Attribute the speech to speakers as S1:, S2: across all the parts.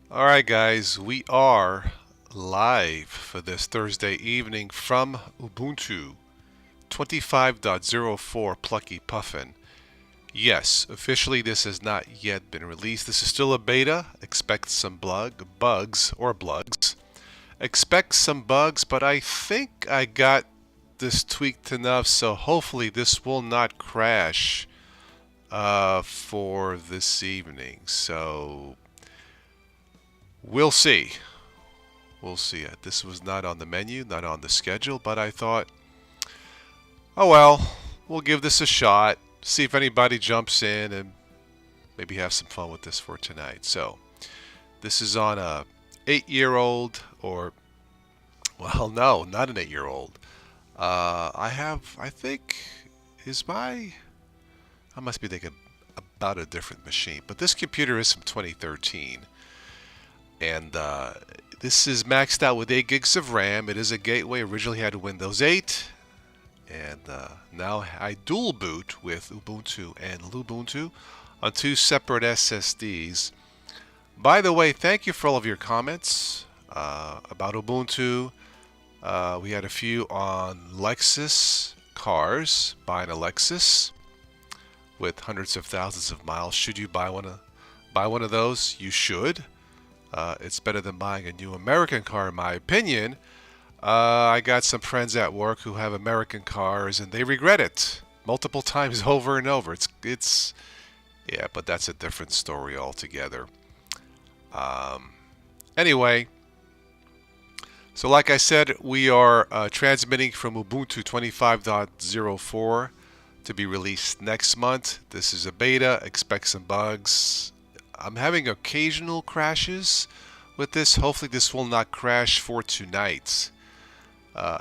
S1: Alright guys, we are live for this Thursday evening from Ubuntu 25.04 Plucky Puffin. Yes, officially this has not yet been released. This is still a beta. Expect some bugs or blugs. Expect some bugs, but I think I got this tweaked enough, so hopefully this will not crash for this evening. So we'll see. We'll see. This was not on the menu, not on the schedule, but I thought, oh well, we'll give this a shot, see if anybody jumps in, and maybe have some fun with this for tonight. So, this is on a 8-year-old, or, well, no, not an 8-year-old. I think, I must be thinking about a different machine, but this computer is from 2013. And this is maxed out with 8 gigs of RAM. It is a gateway. Originally had Windows 8. And now I dual boot with Ubuntu and Lubuntu on 2 separate SSDs. By the way, thank you for all of your comments about Ubuntu. We had a few on Lexus cars, buying a Lexus with hundreds of thousands of miles. Should you buy one of those? You should. It's better than buying a new American car, in my opinion. I got some friends at work who have American cars, and they regret it multiple times over and over. Yeah, but that's a different story altogether. Um, anyway, so like I said, we are transmitting from Ubuntu 25.04 to be released next month. This is a beta. Expect some bugs. I'm having occasional crashes with this. Hopefully this will not crash for tonight.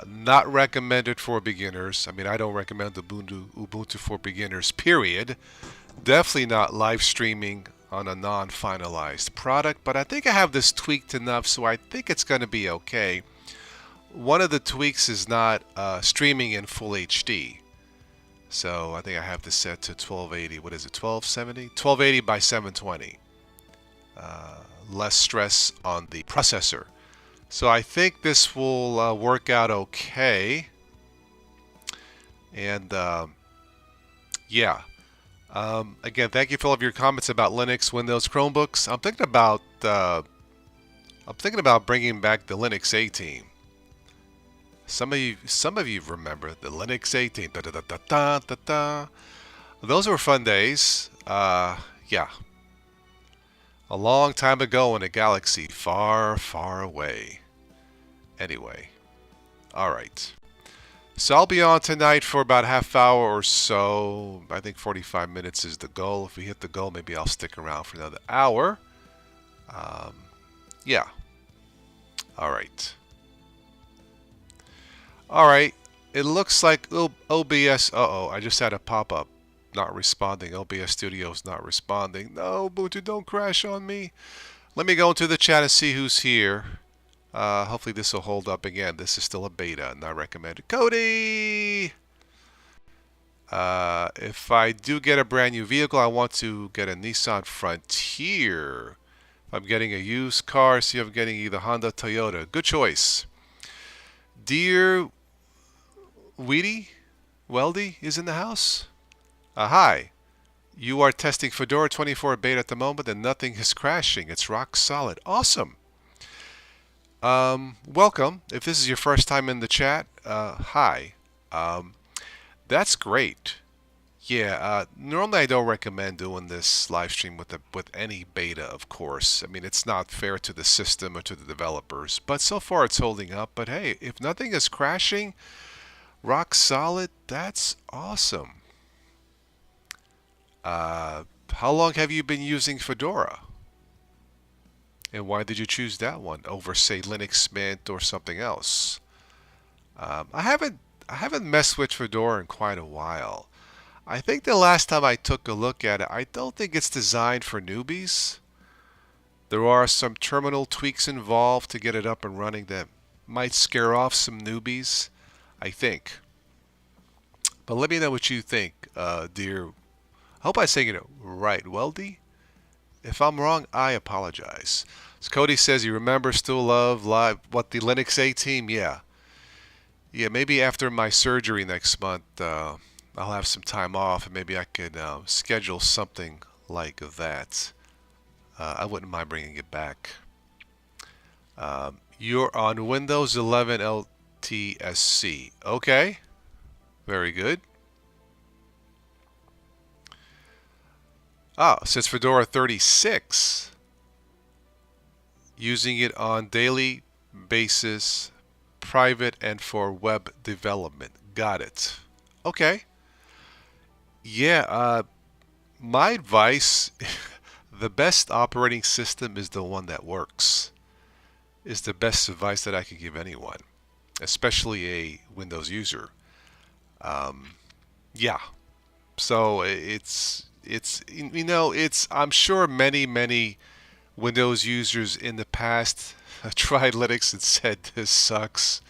S1: Not recommended for beginners. I mean, I don't recommend Ubuntu for beginners, period. Definitely not live streaming on a non-finalized product, but I think I have this tweaked enough, so I think it's going to be okay. One of the tweaks is not streaming in full HD. So I think I have this set to 1280. What is it? 1270? 1280 by 720. Less stress on the processor. So I think this will work out okay. And yeah. Again, thank you for all of your comments about Linux, Windows, Chromebooks. I'm thinking about bringing back the Linux A team. Some of you remember the Linux A team. Da, da, da, da, da, da, da. Those were fun days. Yeah. A long time ago in a galaxy far, far away. Anyway. Alright. So I'll be on tonight for about a half hour or so. I think 45 minutes is the goal. If we hit the goal, maybe I'll stick around for another hour. Yeah. Alright. Alright. It looks like OBS... Uh-oh, I just had a pop-up. Not responding. OBS Studio's not responding. No, Ubuntu, don't crash on me. Let me go into the chat and see who's here. Hopefully this will hold up again. This is still a beta, not recommended. Cody! If I do get a brand new vehicle, I want to get a Nissan Frontier. If I'm getting a used car, see if I'm getting either Honda, Toyota. Good choice. Dear Weldy is in the house. Hi. You are testing Fedora 24 beta at the moment and nothing is crashing. It's rock solid. Awesome. Welcome. If this is your first time in the chat, hi. That's great. Yeah, normally I don't recommend doing this live stream with any beta, of course. I mean, it's not fair to the system or to the developers, but so far it's holding up. But hey, if nothing is crashing, rock solid, that's awesome. How long have you been using Fedora? And why did you choose that one over, say, Linux Mint or something else? I haven't messed with Fedora in quite a while. I think the last time I took a look at it, I don't think it's designed for newbies. There are some terminal tweaks involved to get it up and running that might scare off some newbies, I think. But let me know what you think, dear. I hope I'm saying it right. Weldy? If I'm wrong, I apologize. So Cody says you remember still love live what the Linux A team? Yeah. Yeah, maybe after my surgery next month, I'll have some time off and maybe I could schedule something like that. I wouldn't mind bringing it back. You're on Windows 11 LTSC. Okay, very good. Ah, since Fedora 36, using it on daily basis, private and for web development. Got it. Okay. Yeah, my advice, the best operating system is the one that works. Is the best advice that I could give anyone, especially a Windows user. Yeah. So it's I'm sure many Windows users in the past tried Linux and said this sucks.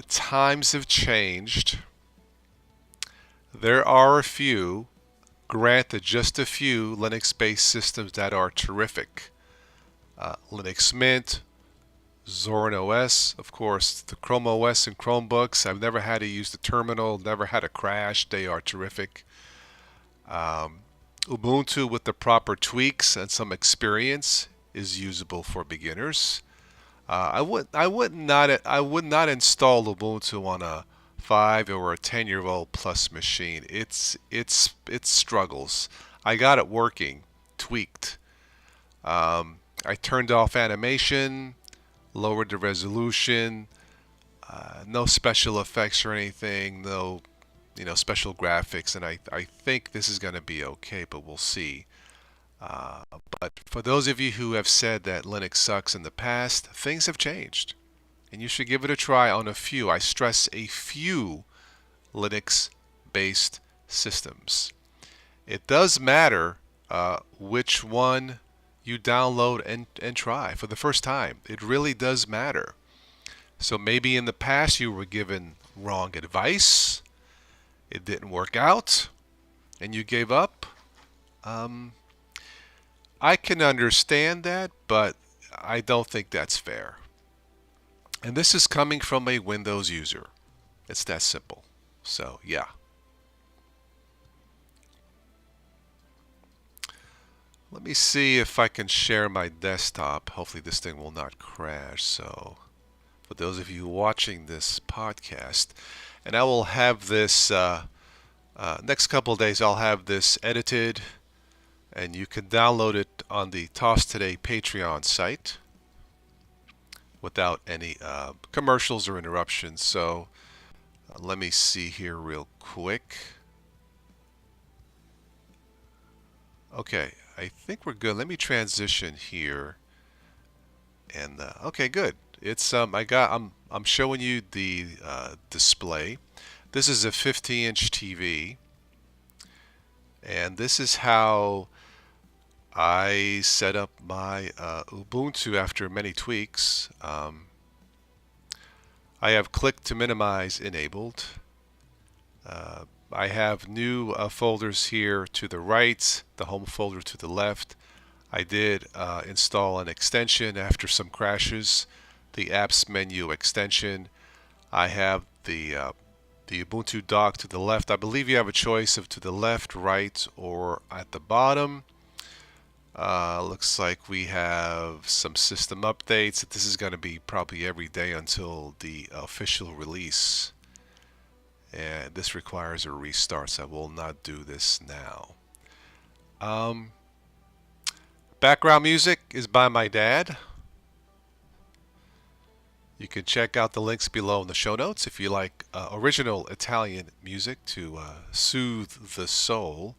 S1: Times have changed. There are a few, granted just a few Linux-based systems that are terrific. Linux Mint, Zorin OS, of course, the Chrome OS and Chromebooks. I've never had to use the terminal, never had a crash. They are terrific. Ubuntu with the proper tweaks and some experience is usable for beginners. I would not install Ubuntu on a 5 or a 10-year-old plus machine. It struggles. I got it working, tweaked. I turned off animation, lowered the resolution, no special effects or anything, no special graphics, and I think this is going to be okay, but we'll see. But for those of you who have said that Linux sucks in the past, things have changed. And you should give it a try on a few, I stress a few, Linux-based systems. It does matter which one you download and try for the first time. It really does matter. So maybe in the past you were given wrong advice, it didn't work out, and you gave up. I can understand that, but I don't think that's fair. And this is coming from a Windows user. It's that simple. So, yeah. Let me see if I can share my desktop. Hopefully this thing will not crash. So, for those of you watching this podcast, and I will have this, next couple of days, I'll have this edited, and you can download it on the Toss Today Patreon site without any commercials or interruptions. So let me see here real quick. Okay, I think we're good. Let me transition here. And okay, good. It's I'm showing you the display. This is a 50-inch TV, and this is how I set up my Ubuntu after many tweaks. I have click to minimize enabled. I have new folders here to the right, the home folder to the left. I did install an extension after some crashes, the apps menu extension. I have the Ubuntu dock to the left. I believe you have a choice of to the left, right, or at the bottom. Looks like we have some system updates. This is going to be probably every day until the official release. And this requires a restart, so I will not do this now. Background music is by my dad. You can check out the links below in the show notes if you like original Italian music to soothe the soul.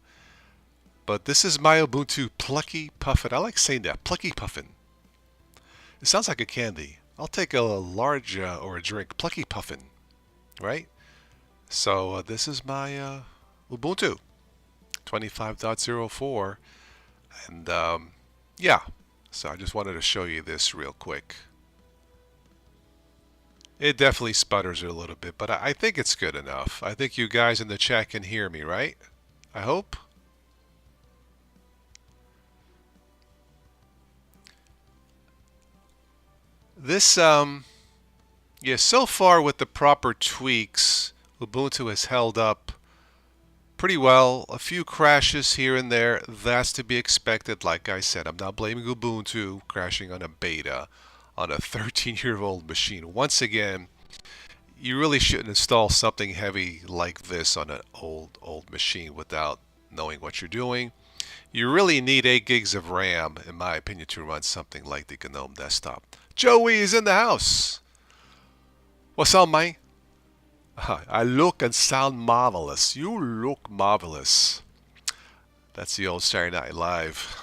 S1: But this is my Ubuntu Plucky Puffin. I like saying that, Plucky Puffin. It sounds like a candy. I'll take a large or a drink, Plucky Puffin, right? So this is my Ubuntu 25.04, and yeah, so I just wanted to show you this real quick. It definitely sputters a little bit, but I think it's good enough. I think you guys in the chat can hear me, right? I hope. This, yeah, so far with the proper tweaks, Ubuntu has held up pretty well. A few crashes here and there. That's to be expected. Like I said, I'm not blaming Ubuntu crashing on a beta on a 13-year-old machine. Once again, you really shouldn't install something heavy like this on an old machine without knowing what you're doing. You really need 8 gigs of RAM, in my opinion, to run something like the GNOME desktop. Joey is in the house. What's up, man? I look and sound marvelous. You look marvelous. That's the old Saturday Night Live.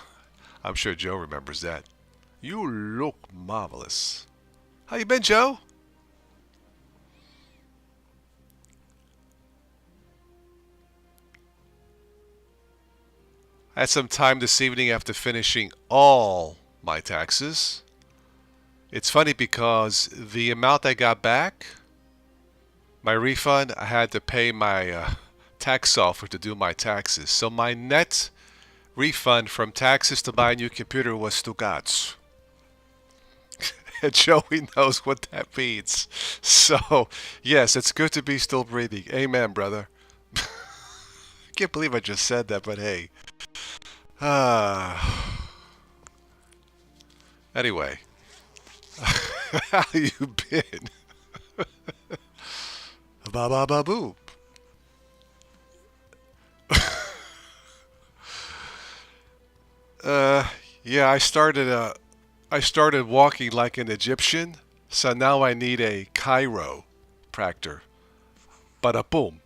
S1: I'm sure Joe remembers that. You look marvelous. How you been, Joe? I had some time this evening after finishing all my taxes. It's funny because the amount I got back, my refund, I had to pay my tax software to do my taxes. So my net refund from taxes to buy a new computer was Stugatz. And Joey knows what that means. So, yes, it's good to be still breathing. Amen, brother. I can't believe I just said that, but hey. Anyway, how you been? Ba ba ba boop. Uh, yeah, I started walking like an Egyptian, so now I need a chiropractor. Bada boom.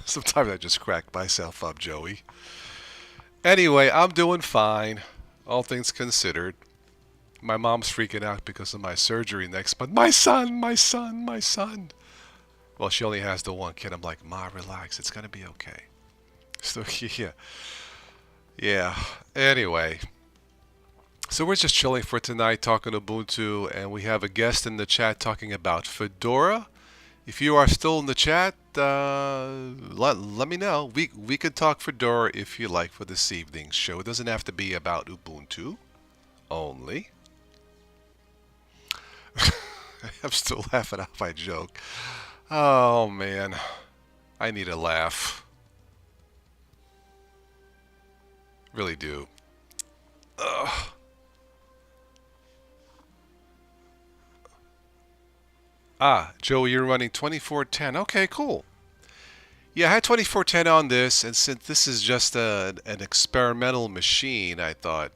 S1: Sometimes I just crack myself up, Joey. Anyway, I'm doing fine, all things considered. My mom's freaking out because of my surgery next month. My son, my son, my son. Well, she only has the one kid. I'm like, Ma, relax. It's gonna be okay. So yeah, yeah. Anyway, so we're just chilling for tonight, talking Ubuntu, and we have a guest in the chat talking about Fedora. If you are still in the chat, let me know. We could talk Fedora if you like for this evening's show. It doesn't have to be about Ubuntu only. I'm still laughing at my joke. Oh man, I need a laugh. Really do. Ugh. Ah, Joey, you're running 2410. Okay, cool. Yeah, I had 2410 on this, and since this is just an experimental machine, I thought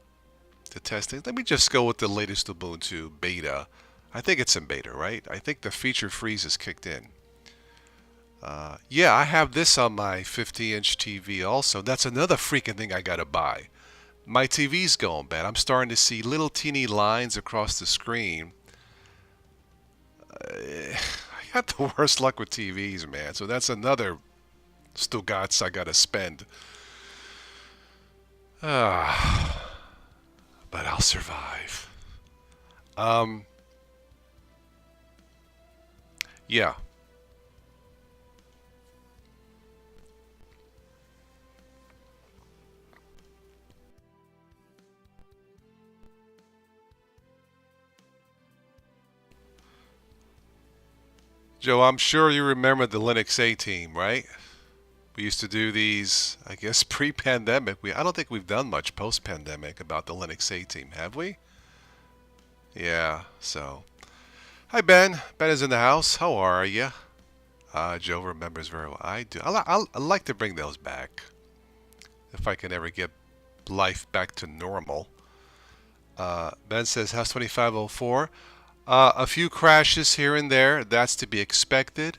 S1: to test it, let me just go with the latest Ubuntu beta. I think it's in beta, right? I think the feature freeze is kicked in. Yeah, I have this on my 50-inch TV also. That's another freaking thing I gotta buy. My TV's going bad. I'm starting to see little teeny lines across the screen. I got the worst luck with TVs, man. So that's another Stugatz I gotta spend. Ah, but I'll survive. Yeah. Joe, I'm sure you remember the Linux A team, right? We used to do these, I guess, pre-pandemic. I don't think we've done much post-pandemic about the Linux A team, have we? Yeah, so. Hi, Ben. Ben is in the house. How are you? Joe remembers very well. I do. I like to bring those back. If I can ever get life back to normal. Ben says, House 2504. A few crashes here and there. That's to be expected.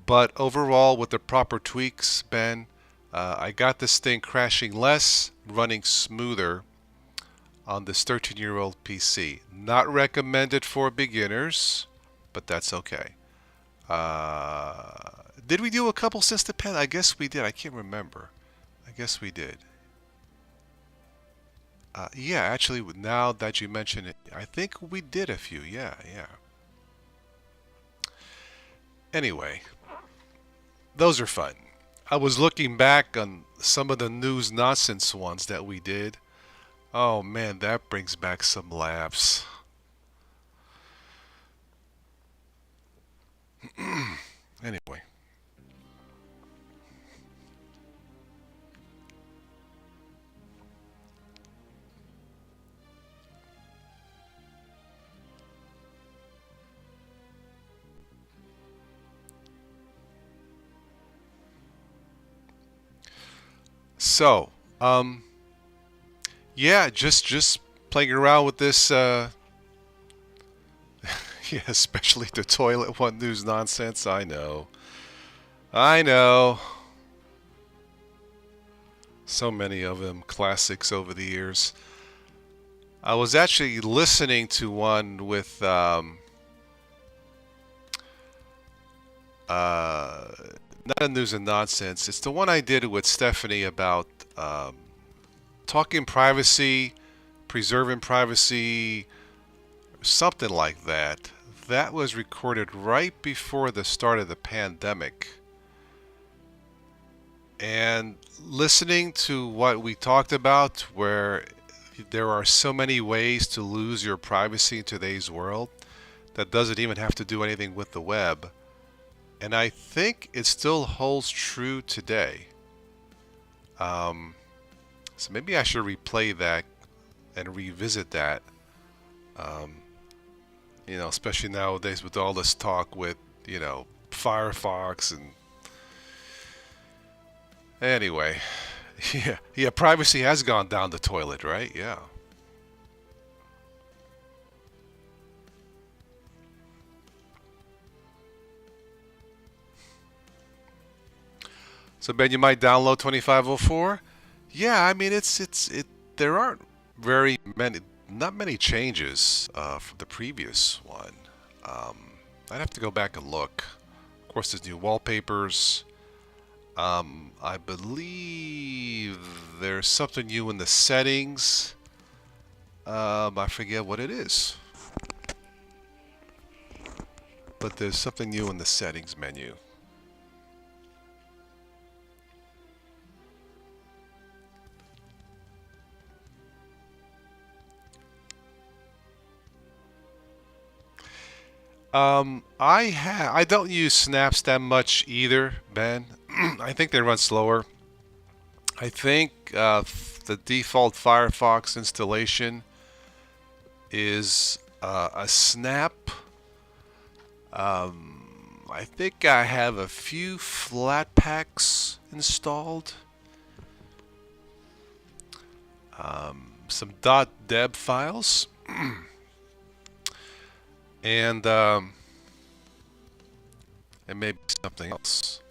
S1: But overall, with the proper tweaks, Ben, I got this thing crashing less, running smoother on this 13-year-old PC. Not recommended for beginners, but that's okay. Did we do a couple since the pen? I guess we did. I can't remember. I guess we did. Yeah, actually, now that you mention it, I think we did a few. Yeah, yeah. Anyway, those are fun. I was looking back on some of the news nonsense ones that we did. Oh man, that brings back some laughs. Anyway. So, yeah, just playing around with this. Yeah, especially the toilet one news nonsense. I know. I know. So many of them classics over the years. I was actually listening to one with uh, not a news and nonsense. It's the one I did with Stephanie about talking privacy, preserving privacy, something like that. That was recorded right before the start of the pandemic. And listening to what we talked about, where there are so many ways to lose your privacy in today's world that doesn't even have to do anything with the web. And I think it still holds true today. Um, so maybe I should replay that and revisit that. Um, especially nowadays with all this talk with, Firefox and anyway, yeah, privacy has gone down the toilet, right? Yeah. So Ben, you might download 2504. Yeah, I mean it's. There aren't very many, not many changes from the previous one. Um, I'd have to go back and look. Of course, there's new wallpapers. I believe there's something new in the settings. I forget what it is, but there's something new in the settings menu. I don't use snaps that much either, Ben. I think they run slower. I think the default Firefox installation is a snap. I think I have a few Flatpaks installed. Some .deb files. and maybe something else.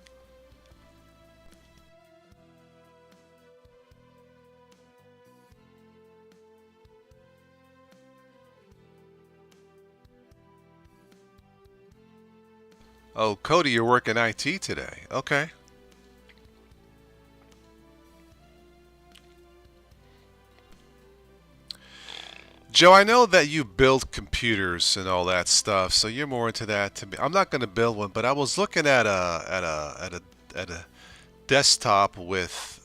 S1: Oh, Cody, you're working IT today. Okay. Joe, I know that you build computers and all that stuff, so you're more into that. To me, I'm not going to build one, but I was looking at a desktop with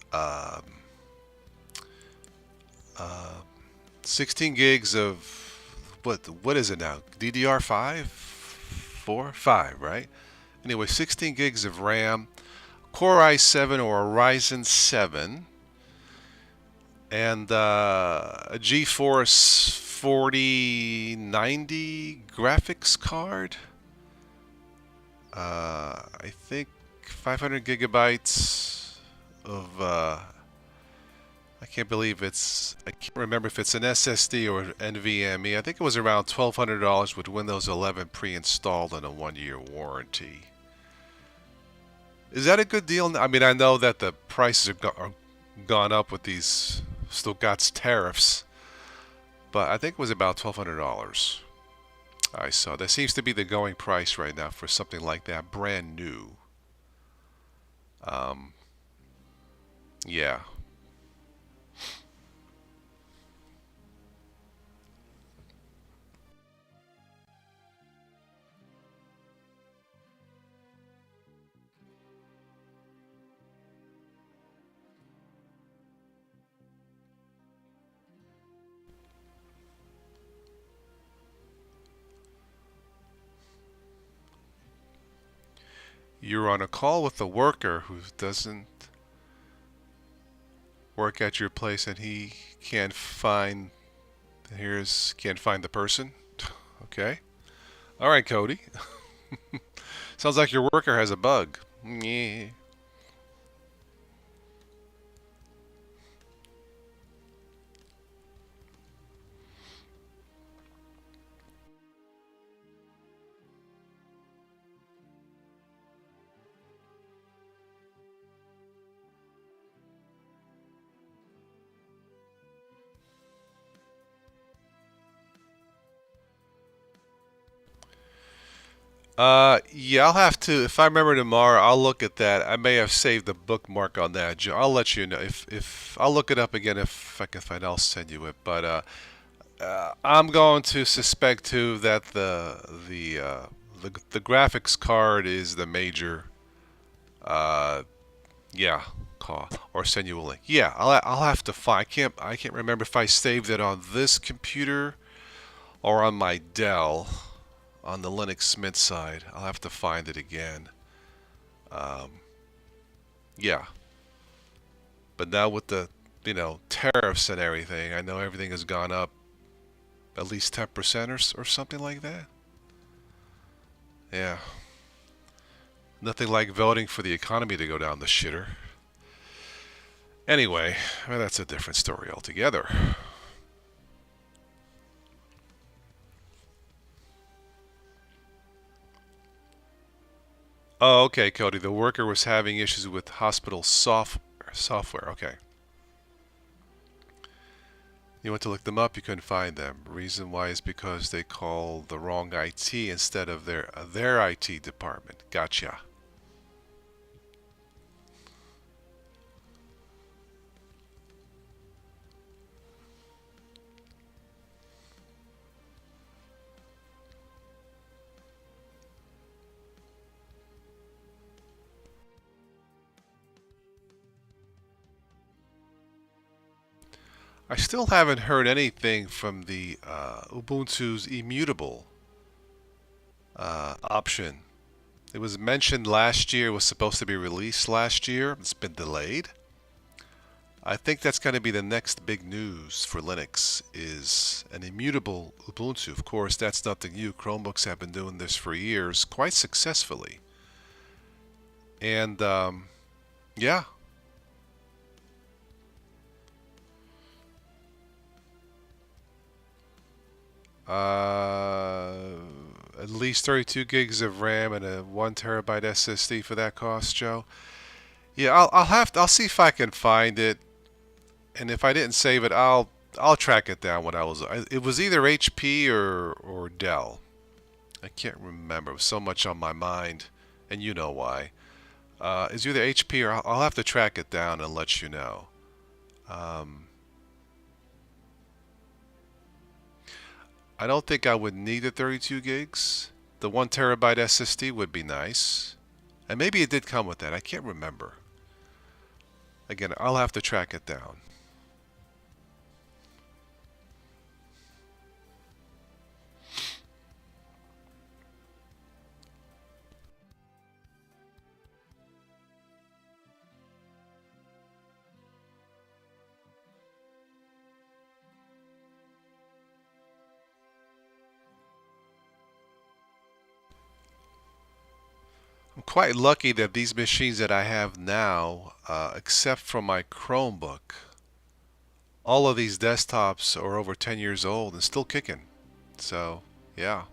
S1: 16 gigs of what is it now? DDR5, 4, 5, right? Anyway, 16 gigs of RAM, Core i7 or a Ryzen 7, and a GeForce 4090 graphics card. I think 500 gigabytes of. I can't believe it's. I can't remember if it's an SSD or NVMe. I think it was around $1,200 with Windows 11 pre-installed and a 1-year warranty. Is that a good deal? I mean, I know that the prices are gone up with these Stuttgart's tariffs, but I think it was about $1,200. I saw that seems to be the going price right now for something like that, brand new. Um, yeah. You're on a call with a worker who doesn't work at your place and he can't find can't find the person. Okay. All right, Cody. Sounds like your worker has a bug. Yeah. Yeah, I'll have to. If I remember tomorrow, I'll look at that. I may have saved a bookmark on that, Joe. I'll let you know if I'll look it up again if I can find. I'll send you it. But I'm going to suspect too that the graphics card is the major. Uh, yeah, call or send you a link. Yeah, I'll have to find. I can't remember if I saved it on this computer or on my Dell on the Linux Smith side. I'll have to find it again. Um, yeah, but now with the tariffs and everything, I know everything has gone up at least 10% or something like that. Yeah, nothing like voting for the economy to go down the shitter. Anyway, well, that's a different story altogether. Oh, okay, Cody. The worker was having issues with hospital software. Okay. You went to look them up, you couldn't find them. Reason why is because they call the wrong IT instead of their IT department. Gotcha. I still haven't heard anything from the Ubuntu's immutable option. It was mentioned last year, was supposed to be released last year. It's been delayed. I think that's going to be the next big news for Linux is an immutable Ubuntu. Of course, that's nothing new. Chromebooks have been doing this for years quite successfully. And yeah, at least 32 gigs of RAM and a 1 terabyte SSD for that cost, Joe. Yeah, I'll see if I can find it, and if I didn't save it, I'll track it down when it was either HP or Dell. I can't remember. It was so much on my mind, and you know why. It's either HP or I'll have to track it down and let you know. Um, I don't think I would need the 32 gigs. The 1 terabyte SSD would be nice. And maybe it did come with that. I can't remember. Again, I'll have to track it down. I'm quite lucky that these machines that I have now, except for my Chromebook, all of these desktops are over 10 years old and still kicking. So, yeah.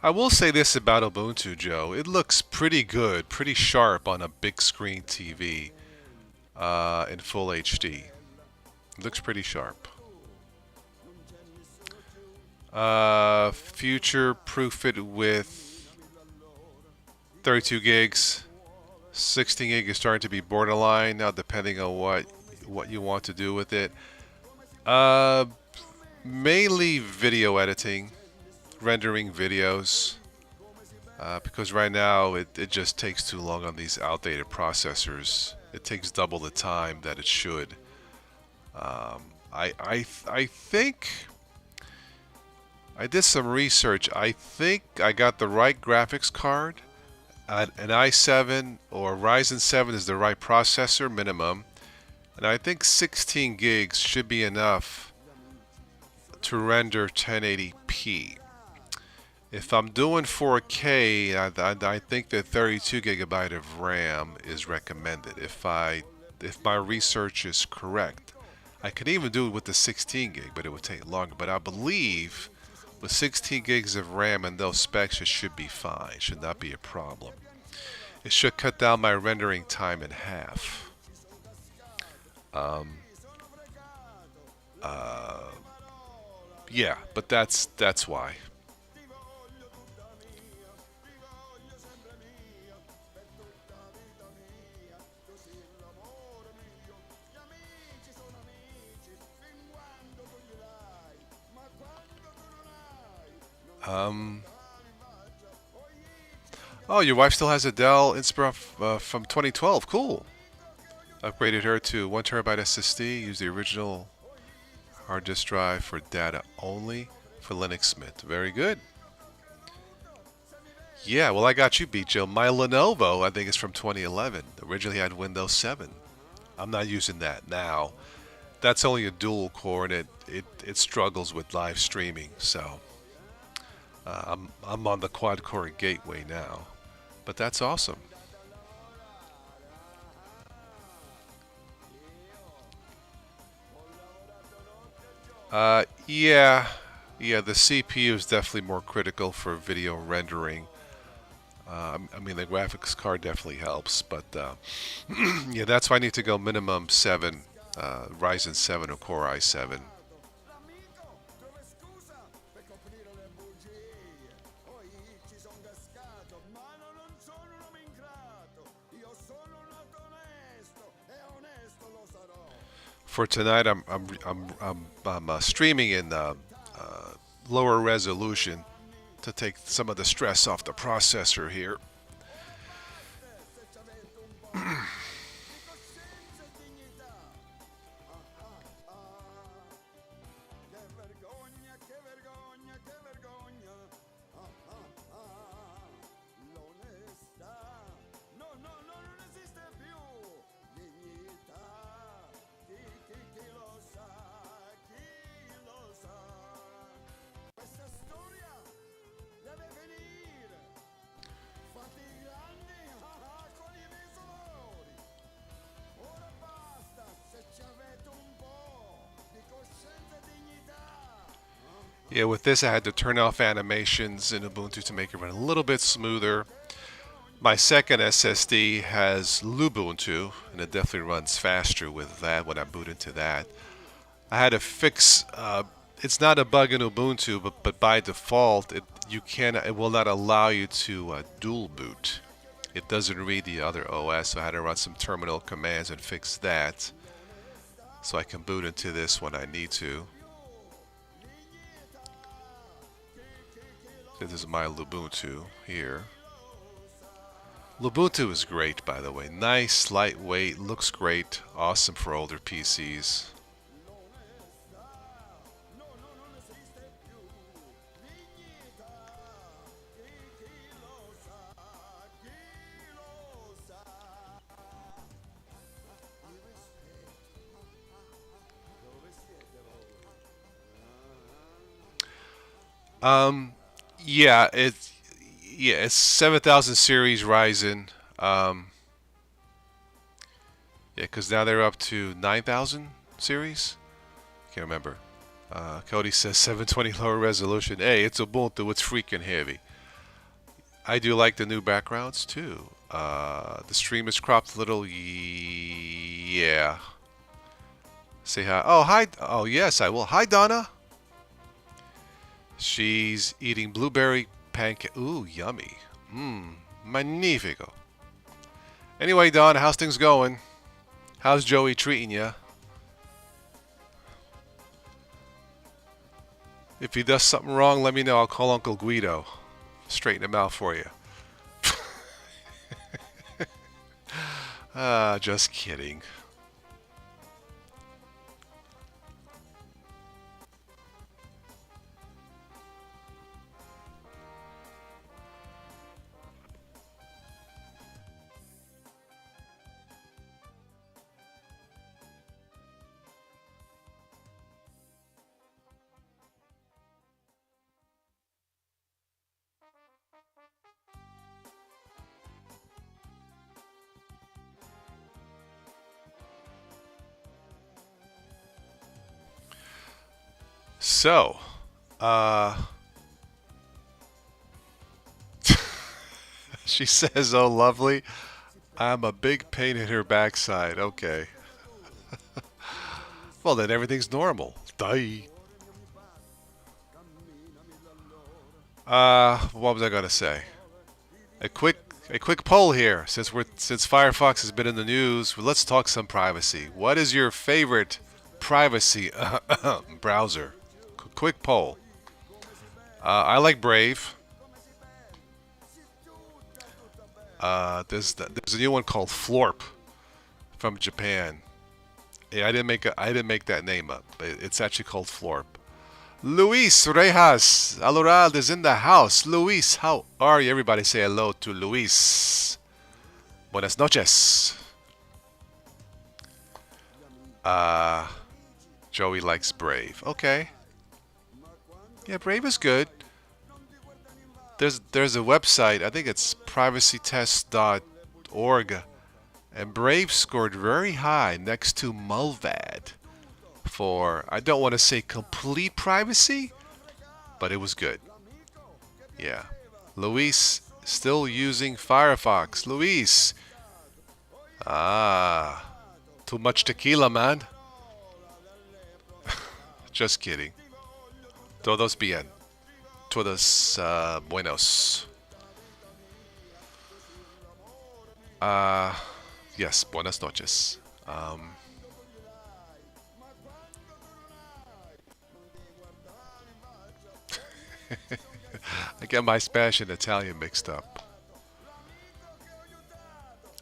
S1: I will say this about Ubuntu, Joe. It looks pretty good, pretty sharp on a big screen TV in full HD. It looks pretty sharp. Future-proof it with 32 gigs. 16 gig is starting to be borderline now, depending on what you want to do with it. Mainly video editing, rendering videos, because right now it just takes too long on these outdated processors. It takes double the time that it should. I think I did some research. I think I got the right graphics card. An i7 or Ryzen 7 is the right processor minimum, and I think 16 gigs should be enough to render 1080p. If I'm doing 4K, I think that 32 gigabyte of RAM is recommended. If my research is correct, I could even do it with the 16 gig, but it would take longer. But I believe with 16 gigs of RAM and those specs, it should be fine. Should not be a problem. It should cut down my rendering time in half. Yeah, but that's why. Um, oh, your wife still has a Dell Inspira from 2012. Cool. Upgraded her to 1 terabyte SSD. Use the original hard disk drive for data only for Linux Mint. Very good. Yeah, well, I got you beat, Joe. My Lenovo, I think, is from 2011. Originally had Windows 7. I'm not using that now. That's only a dual core, and it struggles with live streaming. So I'm on the quad core gateway now. But that's awesome. Yeah, the CPU is definitely more critical for video rendering. I mean, the graphics card definitely helps, but yeah, that's why I need to go minimum 7, Ryzen 7 or Core i7. For tonight, I'm streaming in lower resolution to take some of the stress off the processor here. Yeah, with this I had to turn off animations in Ubuntu to make it run a little bit smoother. My second SSD has Lubuntu, and it definitely runs faster with that when I boot into that. I had to fix. It's not a bug in Ubuntu, but by default, it will not allow you to dual boot. It doesn't read the other OS, so I had to run some terminal commands and fix that, so I can boot into this when I need to. This is my Ubuntu here. Ubuntu is great, by the way. Nice, lightweight, looks great, awesome for older PCs. Yeah, it's 7000 series Ryzen. Yeah, because now they're up to 9000 series. Can't remember. Cody says 720 lower resolution. Hey, it's Ubuntu. It's freaking heavy. I do like the new backgrounds too. The stream is cropped a little. Yeah. Say hi. Oh, hi. Oh, yes, I will. Hi, Donna. She's eating blueberry pancake. Ooh, yummy. Mmm, magnifico. Anyway, Don, how's things going? How's Joey treating you? If he does something wrong, let me know. I'll call Uncle Guido. Straighten him out for you. Just kidding. So, she says, "Oh, lovely. I'm a big pain in her backside." Okay. Well, then everything's normal. Die. What was I gonna say? A quick poll here. Since Firefox has been in the news, well, let's talk some privacy. What is your favorite privacy browser? Quick poll. I like Brave. There's a new one called Florp from Japan. Yeah, I didn't make that name up. It's actually called Florp. Luis Rejas Alorad is in the house. Luis, how are you? Everybody say hello to Luis. Buenas noches. Joey likes Brave. Okay. Yeah, Brave is good. There's a website, I think it's privacytest.org, and Brave scored very high next to Mulvad for, I don't want to say complete privacy, but it was good. Yeah. Luis still using Firefox. Luis. Too much tequila, man. Just kidding. Todos bien. Todos buenos. Yes, buenas noches. I get my Spanish and Italian mixed up.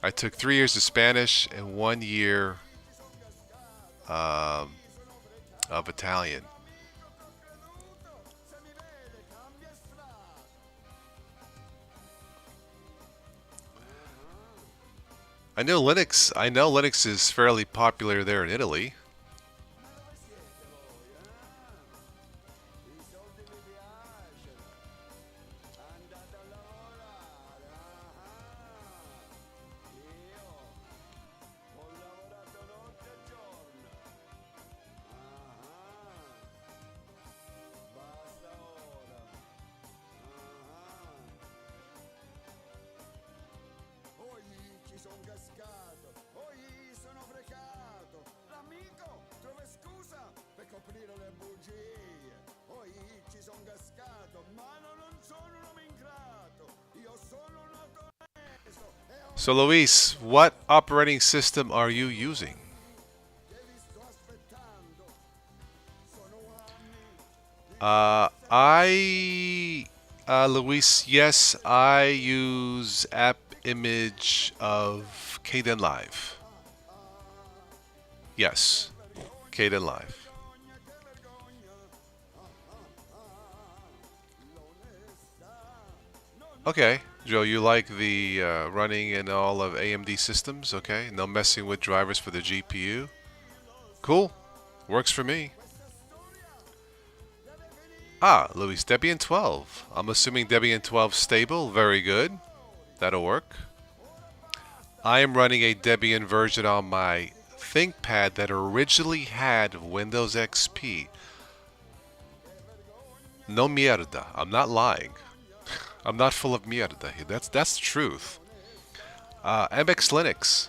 S1: I took 3 years of Spanish and 1 year of Italian. I know Linux is fairly popular there in Italy. So Luis, what operating system are you using? Luis, yes, I use app image of Kden Live. Yes, Kden Live. Okay, Joe, you like the running in all of AMD systems? Okay, no messing with drivers for the GPU. Cool, works for me. Luis, Debian 12. I'm assuming Debian 12 stable. Very good. That'll work. I am running a Debian version on my ThinkPad that originally had Windows XP. No mierda. I'm not lying. I'm not full of mierda. That's the truth. MX Linux.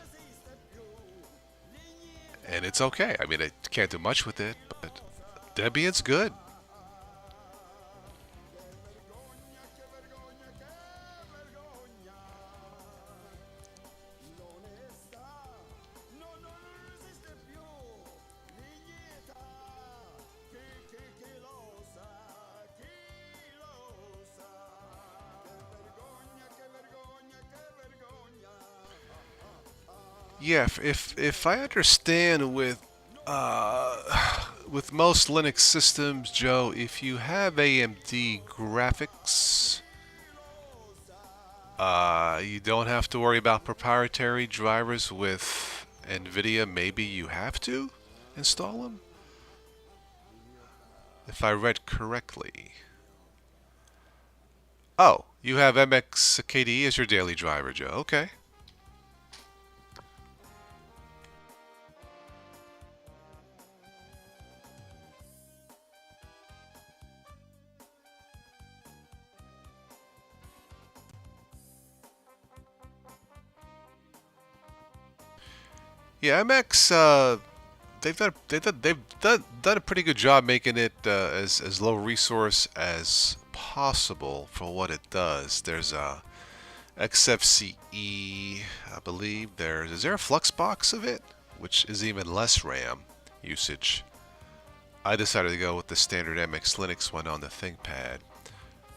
S1: And it's okay. I mean, I can't do much with it, but Debian's good. Yeah, if I understand with most Linux systems, Joe, if you have AMD graphics, you don't have to worry about proprietary drivers. With NVIDIA, maybe you have to install them, if I read correctly. Oh, you have MXKDE as your daily driver, Joe. Okay. Yeah, MX. They've done a pretty good job making it as low resource as possible for what it does. There's a XFCE, I believe. Is there a flux box of it, which is even less RAM usage. I decided to go with the standard MX Linux one on the ThinkPad.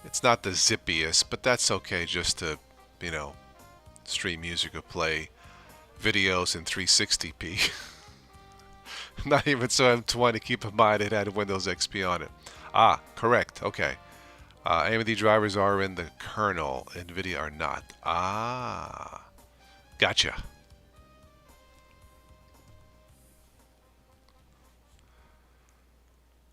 S1: It's not the zippiest, but that's okay just to, you know, stream music or play videos in 360p. Not even so M20. Keep in mind it had Windows XP on it. Ah, correct. Okay. AMD drivers are in the kernel. NVIDIA are not. Ah, gotcha.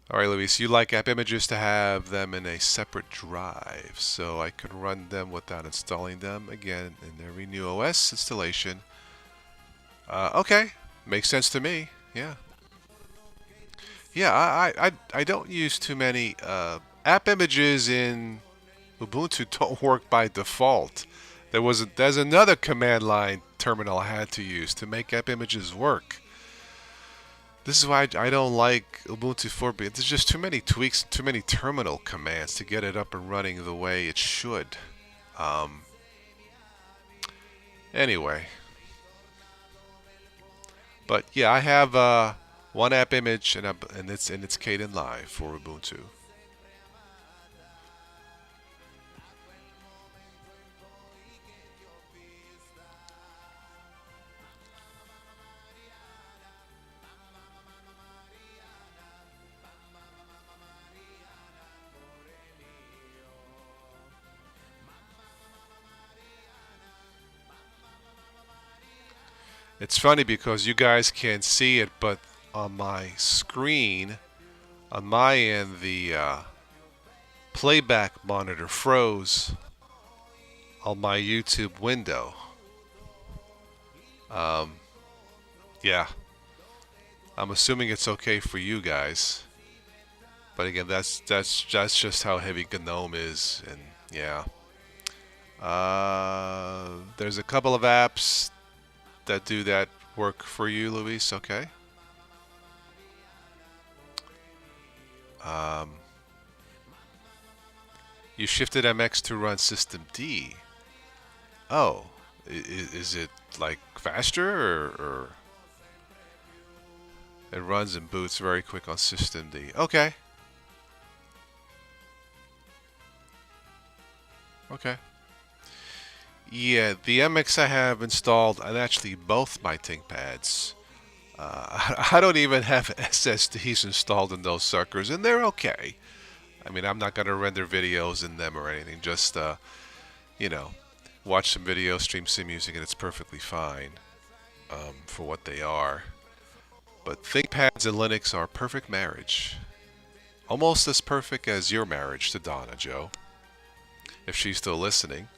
S1: All right, Luis, you like app images to have them in a separate drive, so I can run them without installing them again in every new OS installation. Okay, makes sense to me. Yeah. Yeah, I don't use too many app images in Ubuntu. Don't work by default. There's another command line terminal I had to use to make app images work. This is why I don't like Ubuntu 4.0. There's just too many tweaks, too many terminal commands to get it up and running the way it should. Anyway, but yeah, I have one app image and it's Kdenlive for Ubuntu. It's funny because you guys can't see it, but on my screen, on my end, the playback monitor froze on my YouTube window. Yeah, I'm assuming it's okay for you guys, but again, that's just how heavy GNOME is, and yeah. There's a couple of apps that do that work for you, Luis. Okay. You shifted MX to run System D. Oh, is it like faster or it runs and boots very quick on System D? Okay. Okay. Yeah, the MX I have installed on actually both my ThinkPads. I don't even have SSDs installed in those suckers, and they're okay. I mean, I'm not going to render videos in them or anything. Just, you know, watch some videos, stream some music, and it's perfectly fine for what they are. But ThinkPads and Linux are a perfect marriage. Almost as perfect as your marriage to Donna, Joe. If she's still listening.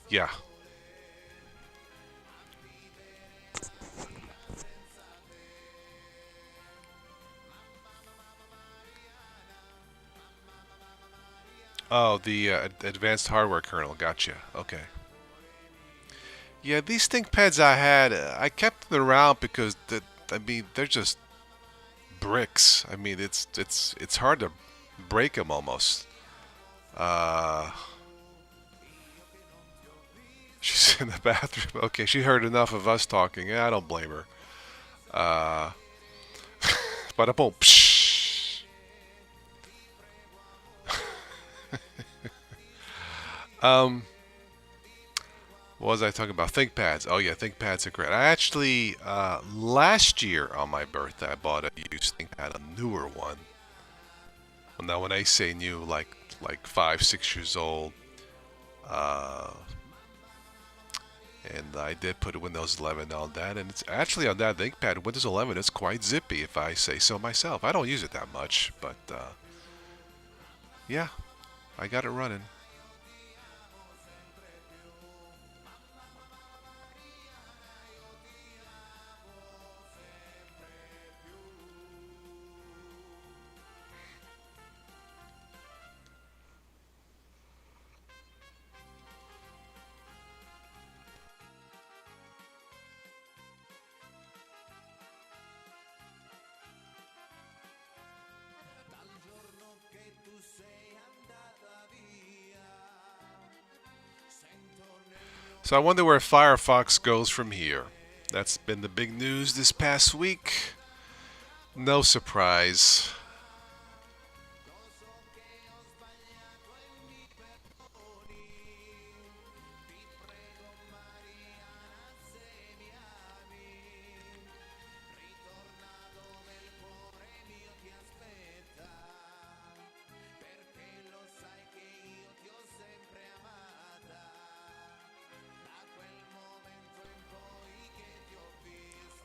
S1: Yeah. Oh, the advanced hardware kernel. Gotcha. Okay. Yeah, these ThinkPads I had, I kept them around because I mean, they're just bricks. I mean, it's hard to break them almost. Uh, she's in the bathroom. Okay, she heard enough of us talking. Yeah, I don't blame her. Uh, bada boom. Psh. Um, what was I talking about? ThinkPads. Oh yeah, ThinkPads are great. I actually last year on my birthday I bought a used ThinkPad, a newer one. Now when I say new, like 5, 6 years old. Uh, and I did put Windows 11 on that, and it's actually on that ThinkPad, Windows 11 is quite zippy, if I say so myself. I don't use it that much, but yeah, I got it running. So I wonder where Firefox goes from here. That's been the big news this past week. No surprise.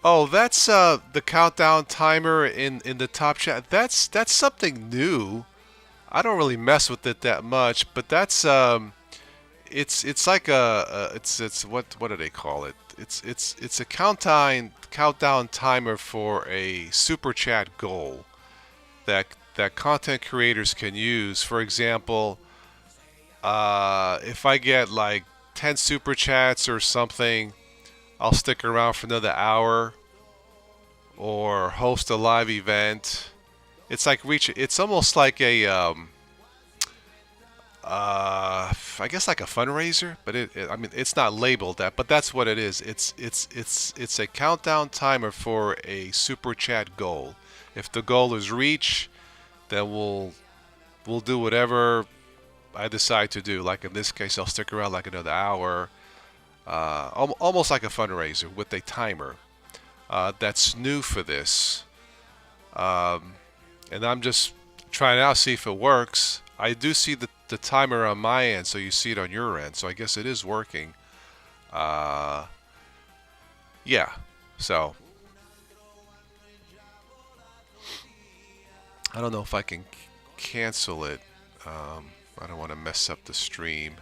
S1: Oh, that's the countdown timer in the top chat. That's something new. I don't really mess with it that much, but that's it's like it's what do they call it? It's a countdown timer for a super chat goal that content creators can use. For example, if I get like 10 super chats or something, I'll stick around for another hour or host a live event. It's like reach. It's almost like a I guess like a fundraiser, but I mean, it's not labeled that, but that's what it is. It's a countdown timer for a super chat goal. If the goal is reached, then we'll do whatever I decide to do. Like in this case, I'll stick around like another hour, almost like a fundraiser with a timer. That's new for this, and I'm just trying out see if it works. I do see the timer on my end, so you see it on your end. So I guess it is working. Uh, yeah. So I don't know if I can cancel it. I don't want to mess up the stream.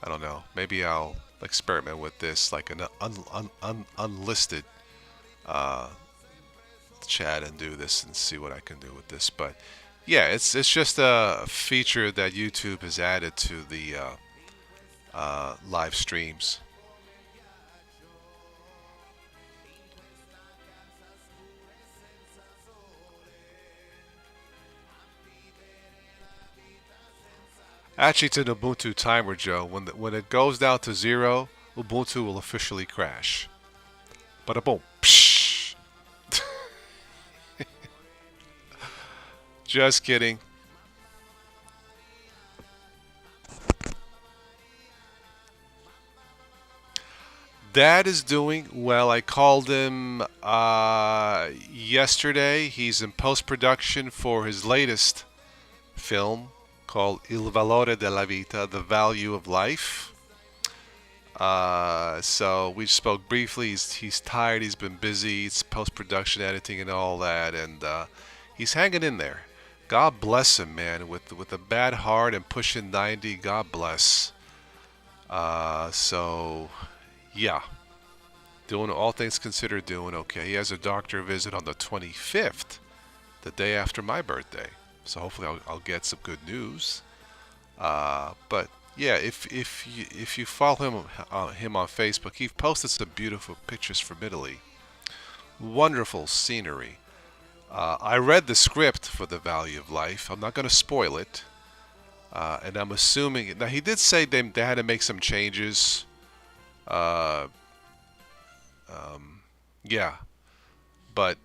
S1: I don't know. Maybe I'll experiment with this, like an unlisted uh, chat, and do this and see what I can do with this. But yeah, it's just a feature that YouTube has added to the live streams. Actually, it's an Ubuntu timer, Joe. When it goes down to 0, Ubuntu will officially crash. Bada boom. Psh. Just kidding. Dad is doing well. I called him yesterday. He's in post production for his latest film called Il Valore della Vita, The Value of Life. So we spoke briefly. He's tired. He's been busy. It's post production editing and all that, and he's hanging in there. God bless him, man. With a bad heart and pushing 90. God bless. So yeah, doing all things considered, doing okay. He has a doctor visit on the 25th, the day after my birthday. So hopefully I'll get some good news. But yeah, if you follow him on Facebook, he posted some beautiful pictures from Italy. Wonderful scenery. I read the script for The Value of Life. I'm not going to spoil it. And I'm assuming now he did say they had to make some changes. Uh, yeah, but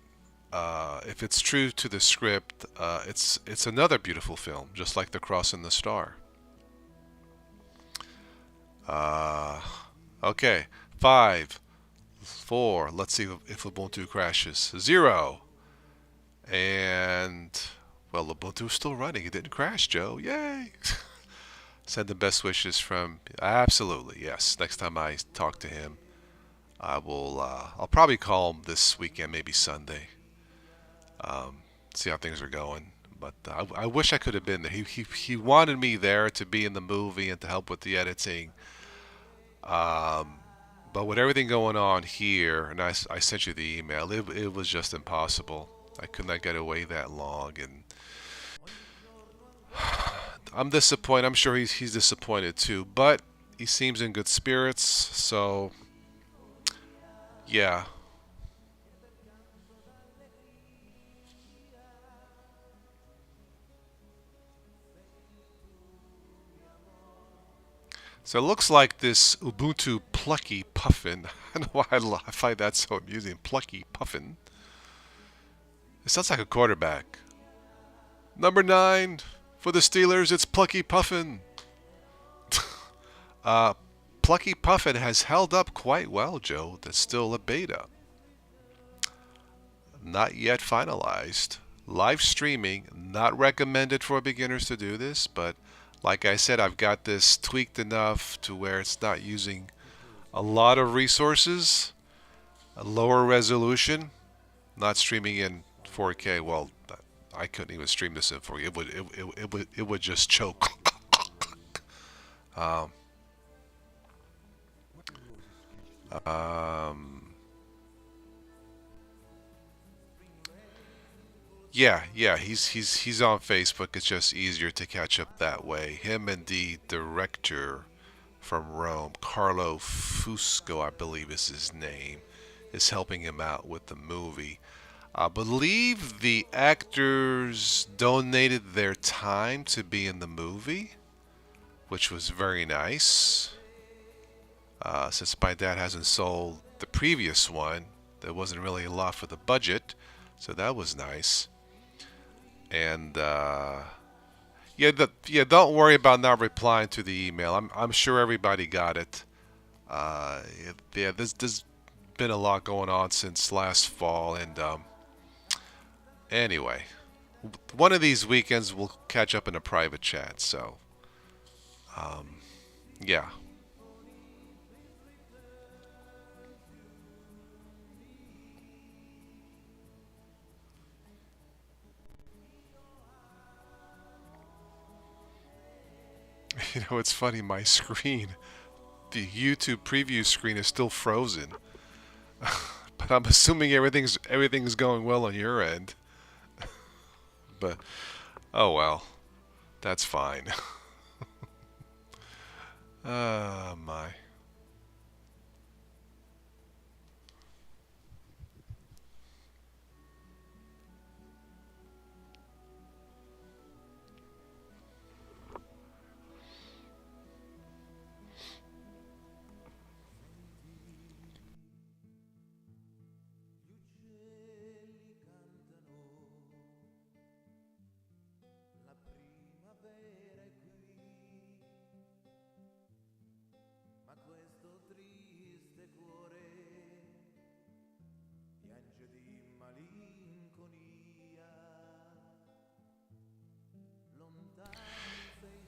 S1: if it's true to the script, it's another beautiful film, just like The Cross and the Star. Uh, okay, 5, 4. Let's see if Ubuntu crashes. 0. And well, Ubuntu's still running. It didn't crash, Joe. Yay! Send the best wishes from. Absolutely, yes. Next time I talk to him, I will. I'll probably call him this weekend, maybe Sunday. See how things are going. But I wish I could have been there. He wanted me there to be in the movie and to help with the editing. Um, but with everything going on here, and I sent you the email, it was just impossible. I could not get away that long, and I'm disappointed. I'm sure he's disappointed too, but he seems in good spirits. So yeah. So it looks like this Ubuntu Plucky Puffin. I don't know why I find that so amusing. Plucky Puffin. It sounds like a quarterback. Number 9 for the Steelers. It's Plucky Puffin. uh, Plucky Puffin has held up quite well, Joe. That's still a beta. Not yet finalized. Live streaming, not recommended for beginners to do this, but like I said, I've got this tweaked enough to where it's not using a lot of resources, a lower resolution, not streaming in 4K. Well, I couldn't even stream this in 4K. It would just choke. um, um, yeah, he's on Facebook. It's just easier to catch up that way. Him and the director from Rome, Carlo Fusco, I believe is his name, is helping him out with the movie. I believe the actors donated their time to be in the movie, which was very nice. Since my dad hasn't sold the previous one, there wasn't really a lot for the budget, so that was nice. And yeah, don't worry about not replying to the email. I'm sure everybody got it. Yeah, there's been a lot going on since last fall, and anyway, one of these weekends we'll catch up in a private chat. So, yeah. You know, it's funny. My screen, the YouTube preview screen, is still frozen. But I'm assuming everything's going well on your end. But oh well, that's fine. My.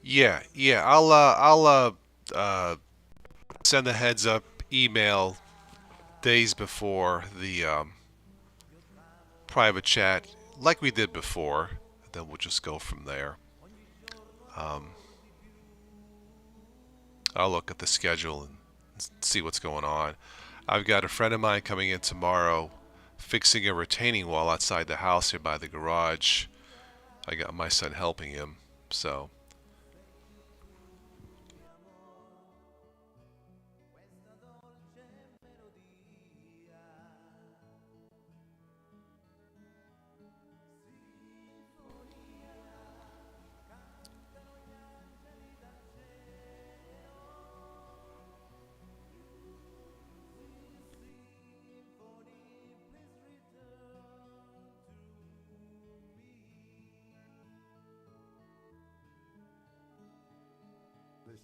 S1: Yeah. I'll send a heads up email days before the private chat, like we did before. Then we'll just go from there. Um, I'll look at the schedule and see what's going on. I've got a friend of mine coming in tomorrow, fixing a retaining wall outside the house here by the garage. I got my son helping him, so.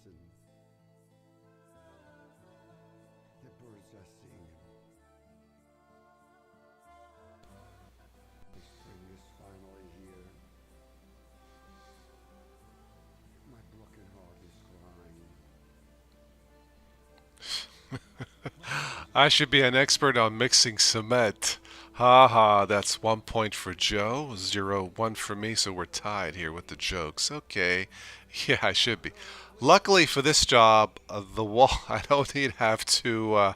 S2: Listen, the birds are singing. The spring is finally here. My broken heart is crying.
S1: I should be an expert on mixing cement. Ha ha, that's 1 point for Joe, 0-1 for me, so we're tied here with the jokes. Okay, yeah, I should be. Luckily for this job, the wall, I don't need have to,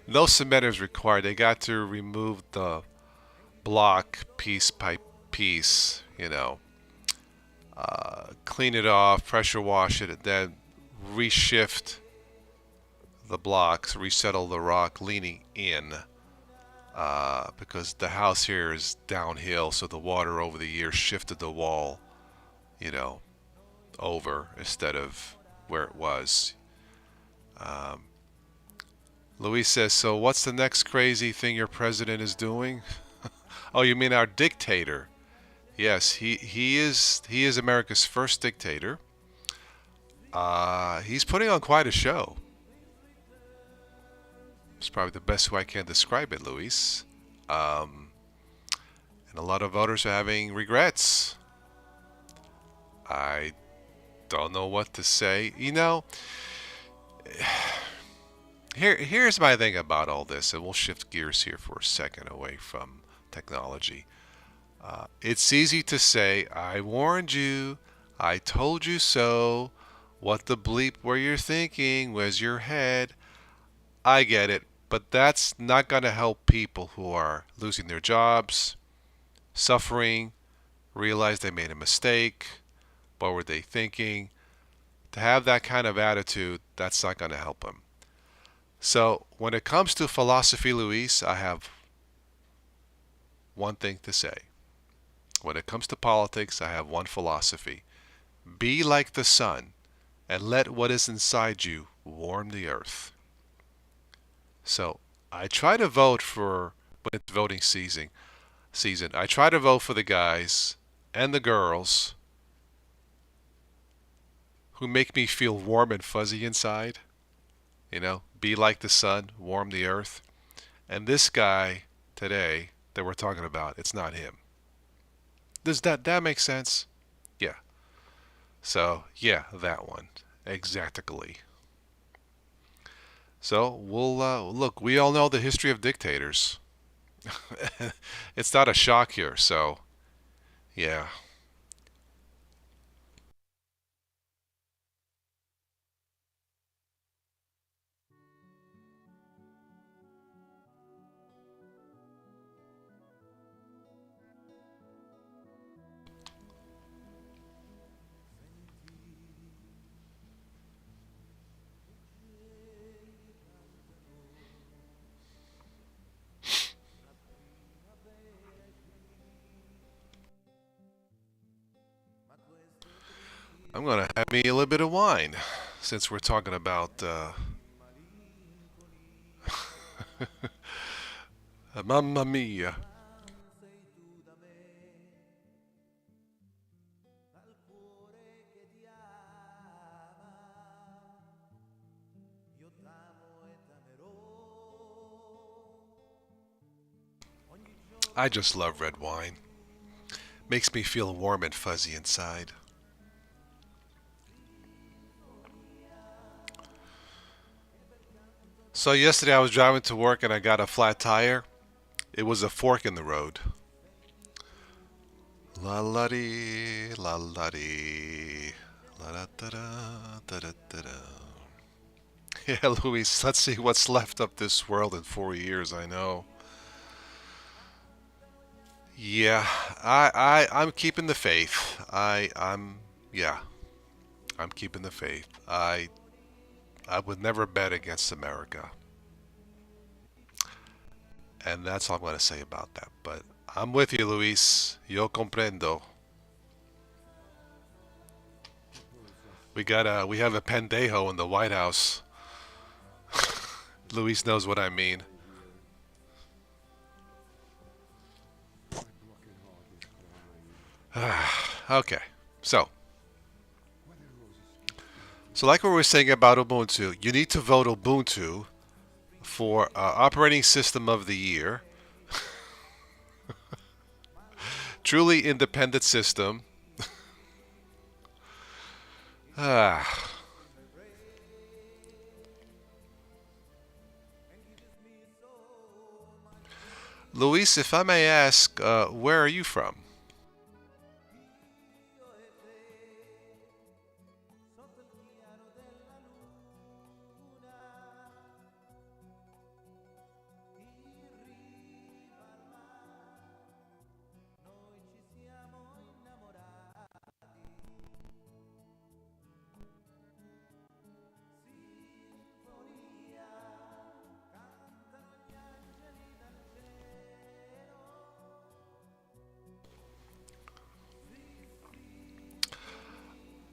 S1: no cement is required. They got to remove the block piece by piece, clean it off, pressure wash it, and then reshift the blocks, resettle the rock leaning in. Because the house here is downhill, so the water over the years shifted the wall, you know, over instead of where it was. Um, Luis says, so what's the next crazy thing your president is doing? Oh, you mean our dictator? Yes, he is America's first dictator. He's putting on quite a show. It's probably the best way I can describe it, Luis. Um, and a lot of voters are having regrets. I don't know what to say. Here's my thing about all this, and we'll shift gears here for a second away from technology. It's easy to say, I warned you, I told you so, what the bleep were you thinking, was your head? I get it, but that's not going to help people who are losing their jobs, suffering, realize they made a mistake, what were they thinking? To have that kind of attitude, that's not going to help them. So when it comes to philosophy, Luis, I have one thing to say. When it comes to politics, I have one philosophy. Be like the sun and let what is inside you warm the earth. So I try to vote for, when it's voting season, I try to vote for the guys and the girls who make me feel warm and fuzzy inside. Be like the sun, warm the earth. And this guy today that we're talking about, it's not him. Does that make sense? Yeah. So, yeah, that one. Exactly. So, we'll look, we all know the history of dictators. It's not a shock here, so, yeah. I'm going to have me a little bit of wine since we're talking about Mamma Mia. I just love red wine. Makes me feel warm and fuzzy inside. So yesterday I was driving to work and I got a flat tire. It was a fork in the road. La la dee, la la dee, la da da da da da da da. Yeah, Luis, let's see what's left of this world in 4 years, I know. Yeah, I'm keeping the faith. Yeah, I'm keeping the faith. I would never bet against America. And that's all I'm going to say about that. But I'm with you, Luis. Yo comprendo. We have a pendejo in the White House. Luis knows what I mean. Okay, so So, like what we were saying about Ubuntu, you need to vote Ubuntu for operating system of the year. Truly independent system. Ah. Luis, if I may ask, where are you from?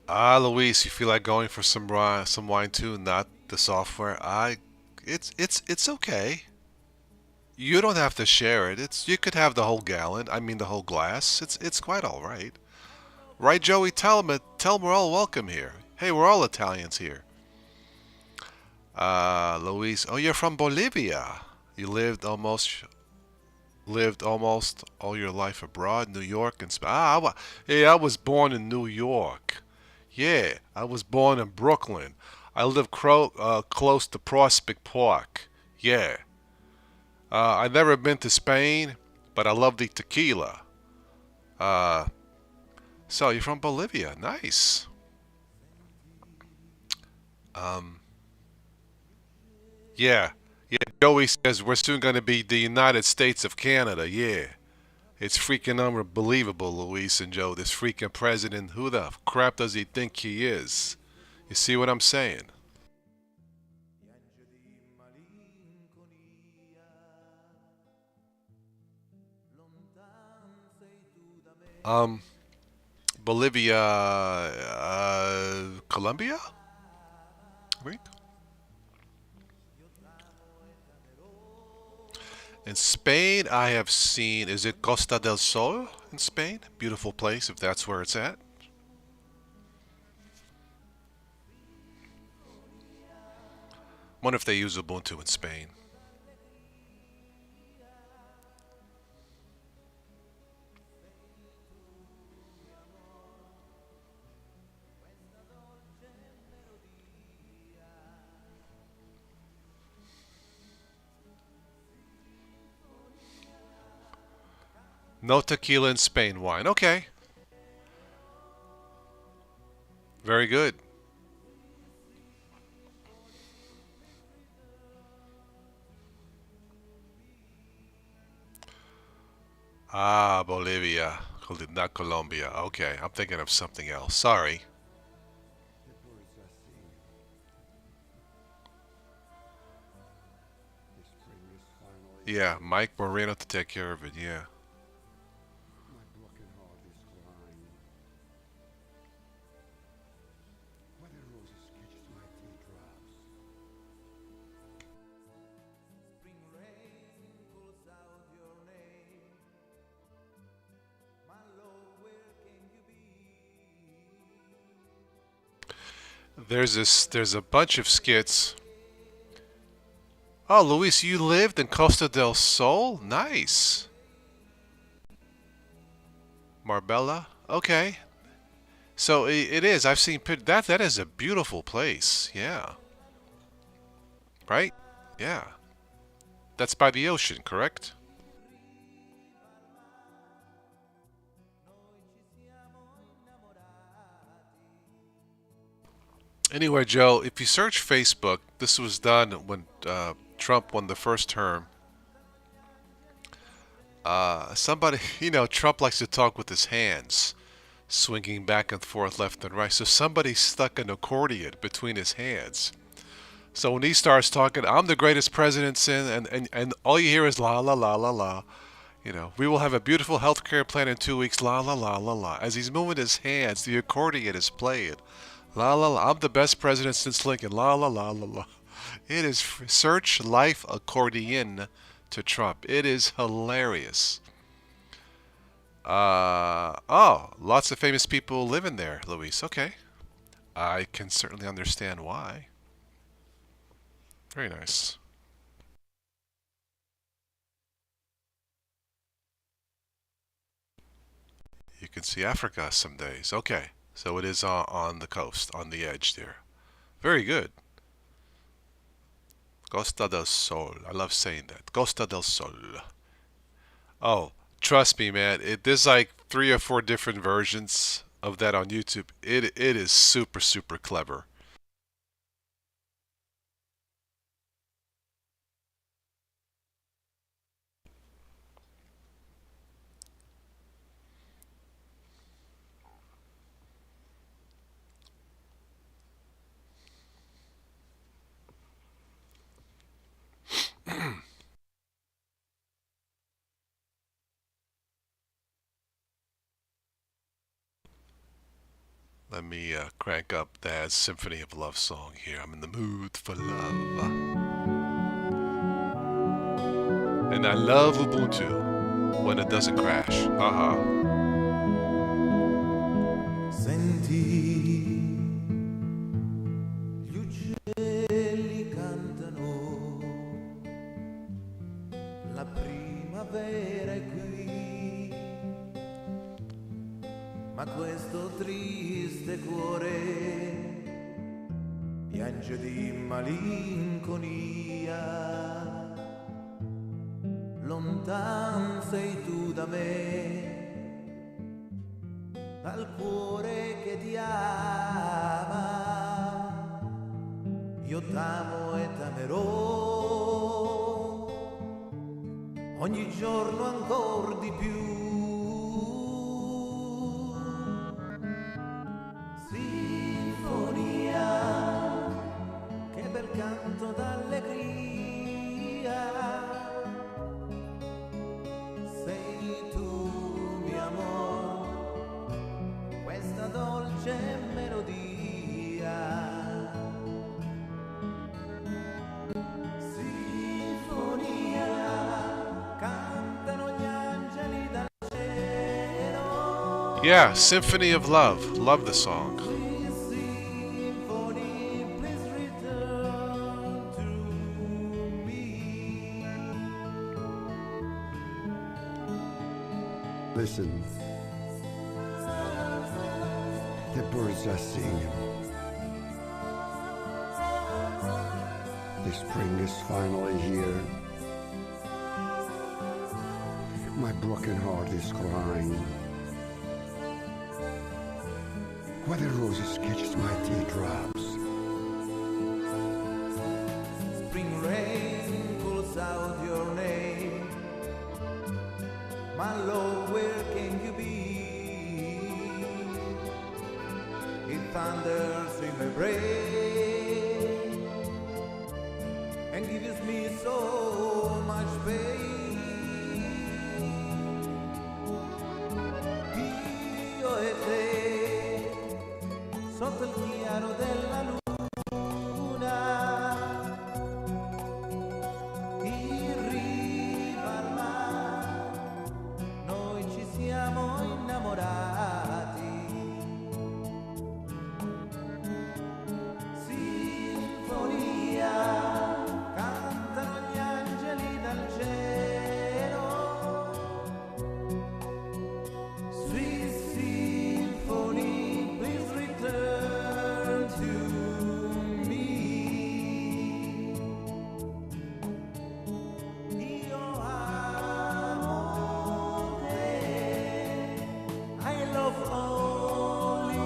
S1: Ah, Luis, you feel like going for some wine too, not the software. It's okay. You don't have to share it. You could have the whole gallon. I mean the whole glass. It's quite all right. Right, Joey? Tell 'em we're all welcome here. Hey, we're all Italians here. Luis, oh, you're from Bolivia. You lived almost all your life abroad, New York and Spain. Hey, I was born in New York. Yeah, I was born in Brooklyn. I live close to Prospect Park. Yeah. I've never been to Spain, but I love the tequila. Uh, so you're from Bolivia. Nice. Um, yeah. Yeah, Joey says we're soon going to be the United States of Canada. Yeah. It's freaking unbelievable, Luis and Joe. This freaking president, who the crap does he think he is? You see what I'm saying? Um, Bolivia, Colombia? Right? In Spain, I have seen, is it Costa del Sol in Spain? Beautiful place, if that's where it's at. Wonder if they use Ubuntu in Spain. No tequila in Spain wine. Okay, very good. Ah, Bolivia, not Colombia. Okay, I'm thinking of something else. Sorry.
S2: The birds are singing. The spring is finally
S1: Yeah,
S2: here.
S1: Mike Moreno to take care of it. Yeah.
S2: My broken heart is crying. Why the roses catches my teardrops?
S1: There's a bunch of skits. Oh, Luis, you lived in Costa del Sol? Nice. Marbella? Okay. So it is. I've seen that. That is a beautiful place. Yeah. Right? Yeah. That's by the ocean, correct? Anyway, Joe, if you search Facebook, this was done when Trump won the first term. Somebody, Trump likes to talk with his hands, swinging back and forth left and right. So somebody stuck an accordion between his hands. So when he starts talking, I'm the greatest president sin, and all you hear is la la la la la. We will have a beautiful healthcare plan in 2 weeks, la la la la la. As he's moving his hands, the accordion is playing. La la la. I'm the best president since Lincoln. La la la la la. It is search life accordion to Trump. It is hilarious. Oh, lots of famous people live in there, Luis. Okay. I can certainly understand why. Very nice. You can see Africa some days. Okay, so it is on the coast, on the edge there. Very good. Costa del Sol. I love saying that. Costa del Sol. Oh, trust me, man. There's like 3 or 4 different versions of that on YouTube. It is super super clever. Let me crank up Dad's Symphony of Love song here. I'm in the mood for love. And I love Ubuntu when it doesn't crash.
S3: Senti, gli uccelli cantano, la primavera è qui, ma questo triste cuore piange di malinconia. Lontan sei tu da me, dal cuore che ti ama, io t'amo e t'amerò, ogni giorno ancor di più. Sinfonia, che bel canto d'allegria, sei tu mio amor, questa dolce melodia. Sinfonia, cantano gli angeli dal cielo.
S1: Yeah, Symphony of Love. Love the song.
S3: Symphony, please return to me.
S2: Listen. The birds are singing. The spring is finally here. My broken heart is crying. Why the roses catches my teardrops.
S3: Spring rain calls out your name. My love, where can you be? It thunders in my brain and gives me so much pain. Io e te, sotto il chiaro della luna, in riva al mare, noi ci siamo innamorati. Sinfonia, cantano gli angeli dal cielo. Sweet symphony, please return to me. Io amo te, I love only you.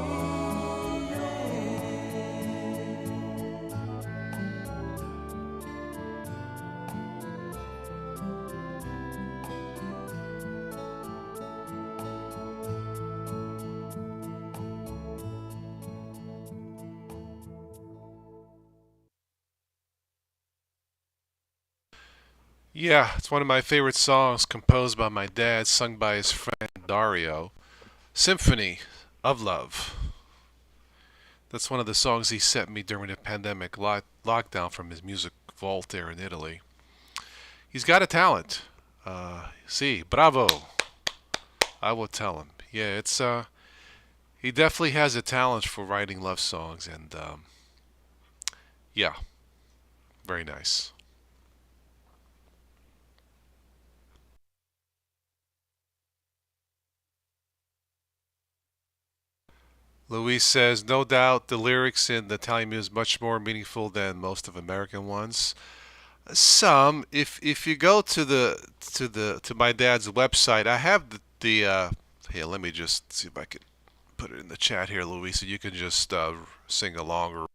S1: Yeah, it's one of my favorite songs composed by my dad, sung by his friend Dario. Symphony of Love. That's one of the songs he sent me during the pandemic lockdown from his music vault there in Italy. He's got a talent. See, bravo. I will tell him. Yeah, He definitely has a talent for writing love songs, and yeah, very nice. Luis says, no doubt the lyrics in the Italian music is much more meaningful than most of American ones. Some, if you go to to my dad's website, I have the here. Let me just see if I can put it in the chat here, Luis, so you can just sing along or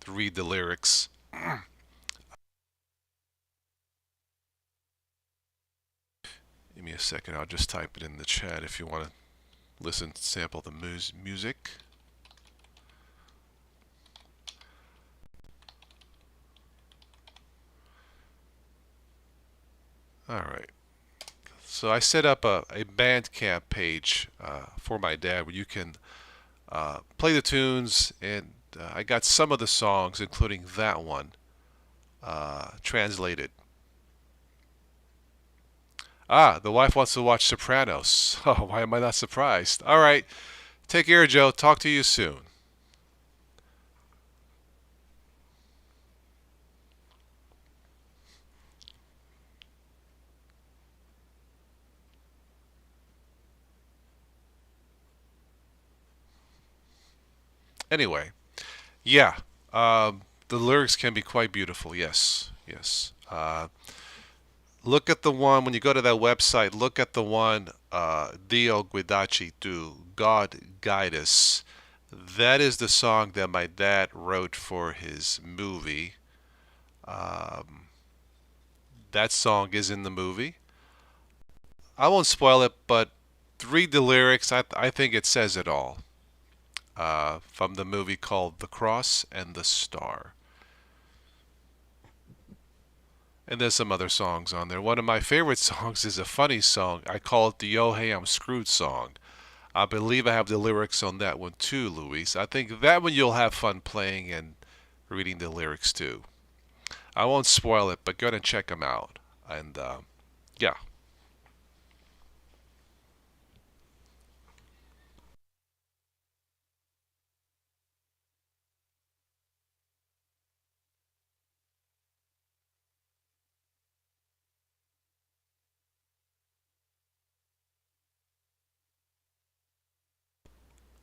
S1: read the lyrics. Give me a second. I'll just type it in the chat if you want to listen, sample the music. All right. So I set up a Bandcamp page for my dad where you can play the tunes, and I got some of the songs, including that one, translated. Ah, the wife wants to watch Sopranos. Oh, why am I not surprised? All right. Take care, Joe. Talk to you soon. Anyway, yeah, the lyrics can be quite beautiful. Yes, yes. Look at the one when you go to that website. Look at the one Dio Guidaci Tu, God Guide Us. That is the song that my dad wrote for his movie. Um, that song is in the movie. I won't spoil it, but read the lyrics. I think it says it all. From the movie called The Cross and the Star. And there's some other songs on there. One of my favorite songs is a funny song. I call it the Yo Hey I'm Screwed song. I believe I have the lyrics on that one too, Luis. I think that one you'll have fun playing and reading the lyrics too. I won't spoil it, but go ahead and check them out. And yeah.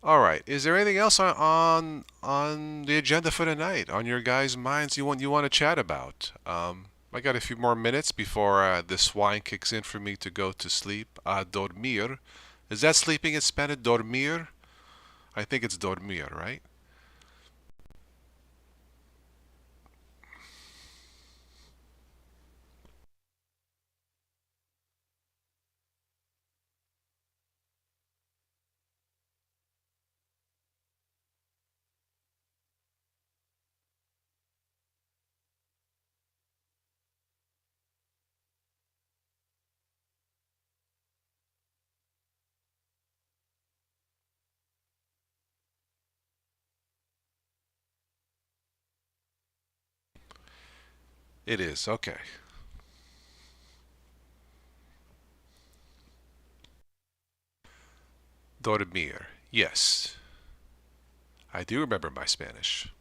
S1: All right. Is there anything else on the agenda for tonight on your guys' minds you want to chat about? I got a few more minutes before this wine kicks in for me to go to sleep. Dormir. Is that sleeping in Spanish? Dormir? I think it's dormir, right? It is. Okay. Dormir. Yes. I do remember my Spanish.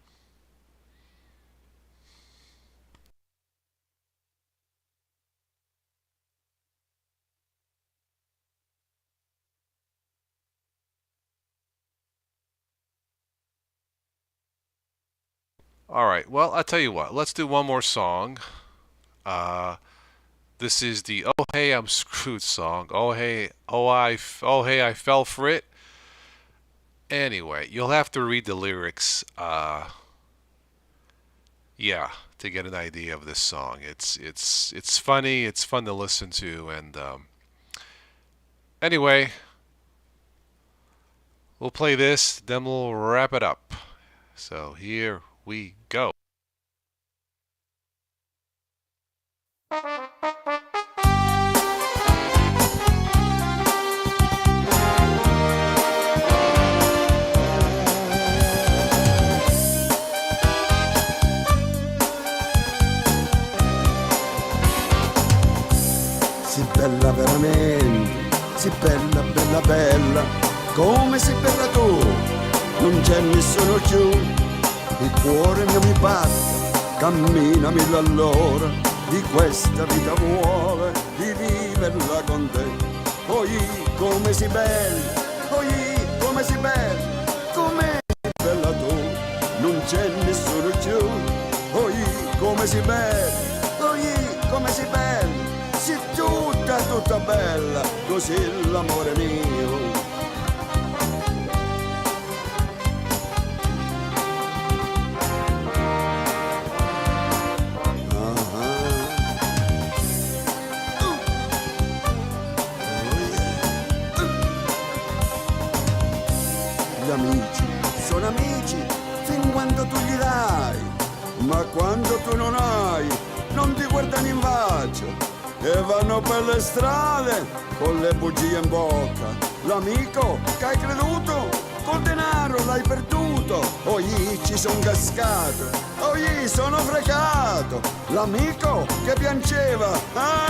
S1: All right. Well, I'll tell you what. Let's do one more song. Uh, this is the "Oh Hey I'm Screwed" song. Oh hey I fell for it. Anyway, you'll have to read the lyrics. Yeah, to get an idea of this song. It's funny. It's fun to listen to, and anyway, we'll play this, then we'll wrap it up. So here we go.
S3: Sì bella veramente, sì bella, bella, bella,
S4: come sei bella tu, non c'è nessuno più, il cuore mio mi batte, cammina mille all'ora, di questa vita vuole di viverla con te. Poi come sei bella, poi come sei bella, come sei bella tu, non c'è nessuno più, poi come sei bella, poi come sei bella, sei tutta tutta bella, così l'amore mio. Gli amici sono amici fin quando tu gli dai, ma quando tu non hai non ti guardano in faccia e vanno per le strade con le bugie in bocca. L'amico che hai creduto col denaro l'hai perduto, poi ci son cascato, poi sono fregato. L'amico che piangeva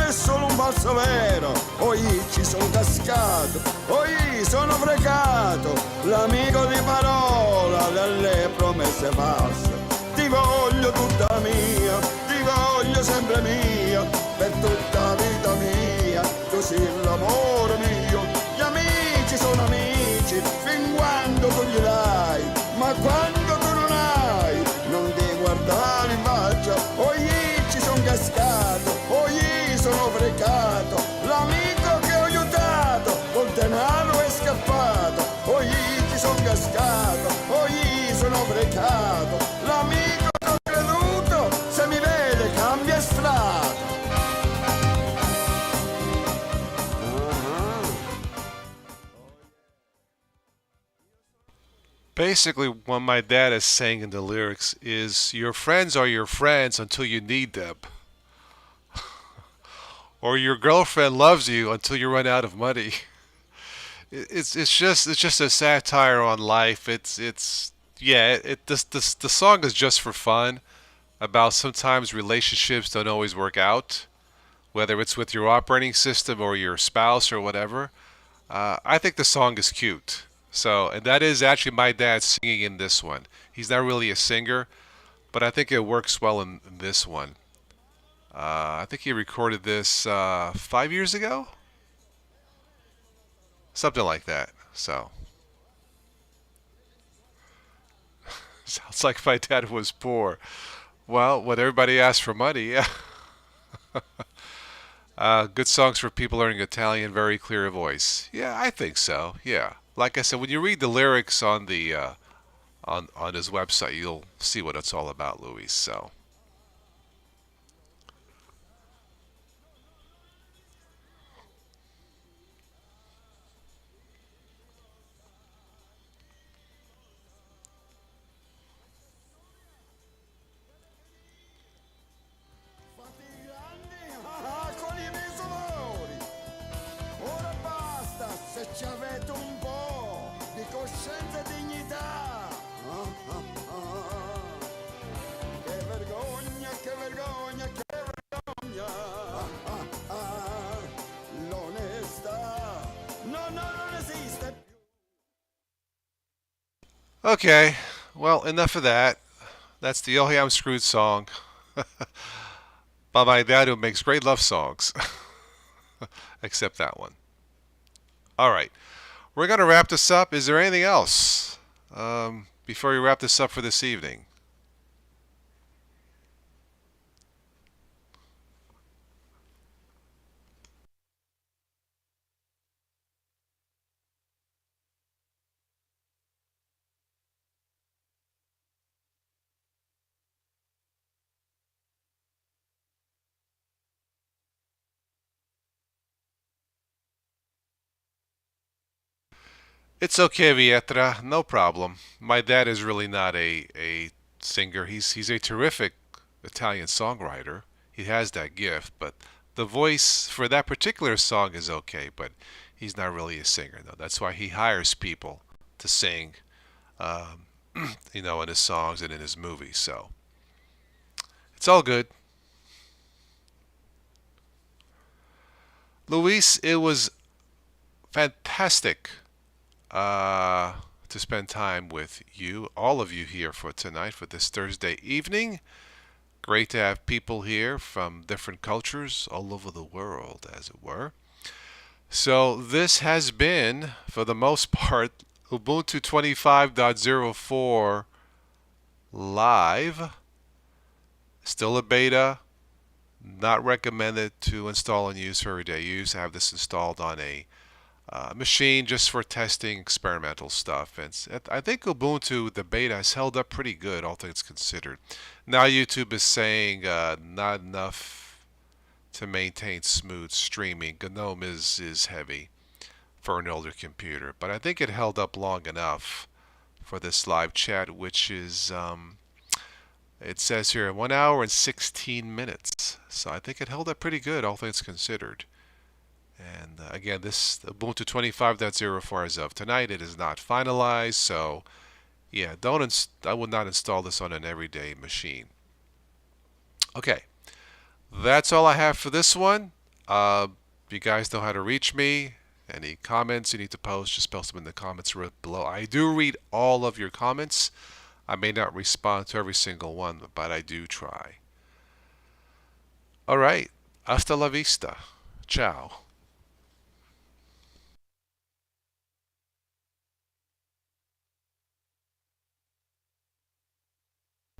S4: è solo un falso vero, poi ci son cascato, poi sono fregato. L'amico di parola delle promesse false, ti voglio tutta mia, ti voglio sempre mia, per tutta vita mia, così l'amore mio. Gli amici sono amici fin quando tu gli dai, ma quando tu non hai non ti guardare in faccia. Poi ci son cascato, poi sono fregato. L'amico che ho aiutato col denaro è scappato, poi ci son cascato, poi sono fregato. L'amico che ho creduto se mi vede cambia strada.
S1: Basically, what my dad is saying in the lyrics is your friends are your friends until you need them. Or your girlfriend loves you until you run out of money. It's just a satire on life. It's yeah, the song is just for fun about sometimes relationships don't always work out, whether it's with your operating system or your spouse or whatever. I think the song is cute. So, and that is actually my dad singing in this one. He's not really a singer, but I think it works well in this one. I think he recorded this 5 years ago, something like that. So, sounds like my dad was poor. Well, when everybody asked for money, yeah. Good songs for people learning Italian, very clear voice. Yeah, I think so. Yeah, like I said, when you read the lyrics on the on his website, you'll see what it's all about, Luis. So.
S4: Fatti grandi con i miei sonori. Ora basta se ci avete un po' di coscienza e dignità. Che vergogna, che vergogna, che vergogna. L'onestà. No, no, non esiste più.
S1: Okay, well, enough of that. That's the Oh Hey I'm Screwed song by my dad who makes great love songs, except that one. All right, we're going to wrap this up. Is there anything else before we wrap this up for this evening? It's okay, Vietra. No problem. My dad is really not a singer. He's a terrific Italian songwriter. He has that gift, but the voice for that particular song is okay, but he's not really a singer, though. That's why he hires people to sing, um, in his songs and in his movies. So it's all good. Luis, it was fantastic to spend time with you, all of you here for tonight, for this Thursday evening. Great to have people here from different cultures all over the world, as it were. So this has been, for the most part, Ubuntu 25.04 live. Still a beta. Not recommended to install and use for everyday use. I have this installed on a machine just for testing experimental stuff. And I think Ubuntu, the beta, has held up pretty good, all things considered. Now YouTube is saying not enough to maintain smooth streaming. GNOME is heavy for an older computer, but I think it held up long enough for this live chat, which is it says here 1 hour and 16 minutes. So I think it held up pretty good, all things considered. And again, this Ubuntu 25.04 as of tonight, it is not finalized. So yeah, I would not install this on an everyday machine. Okay, that's all I have for this one. You guys know how to reach me. Any comments you need to post, just post them in the comments right below. I do read all of your comments. I may not respond to every single one, but I do try. All right. Hasta la vista. Ciao.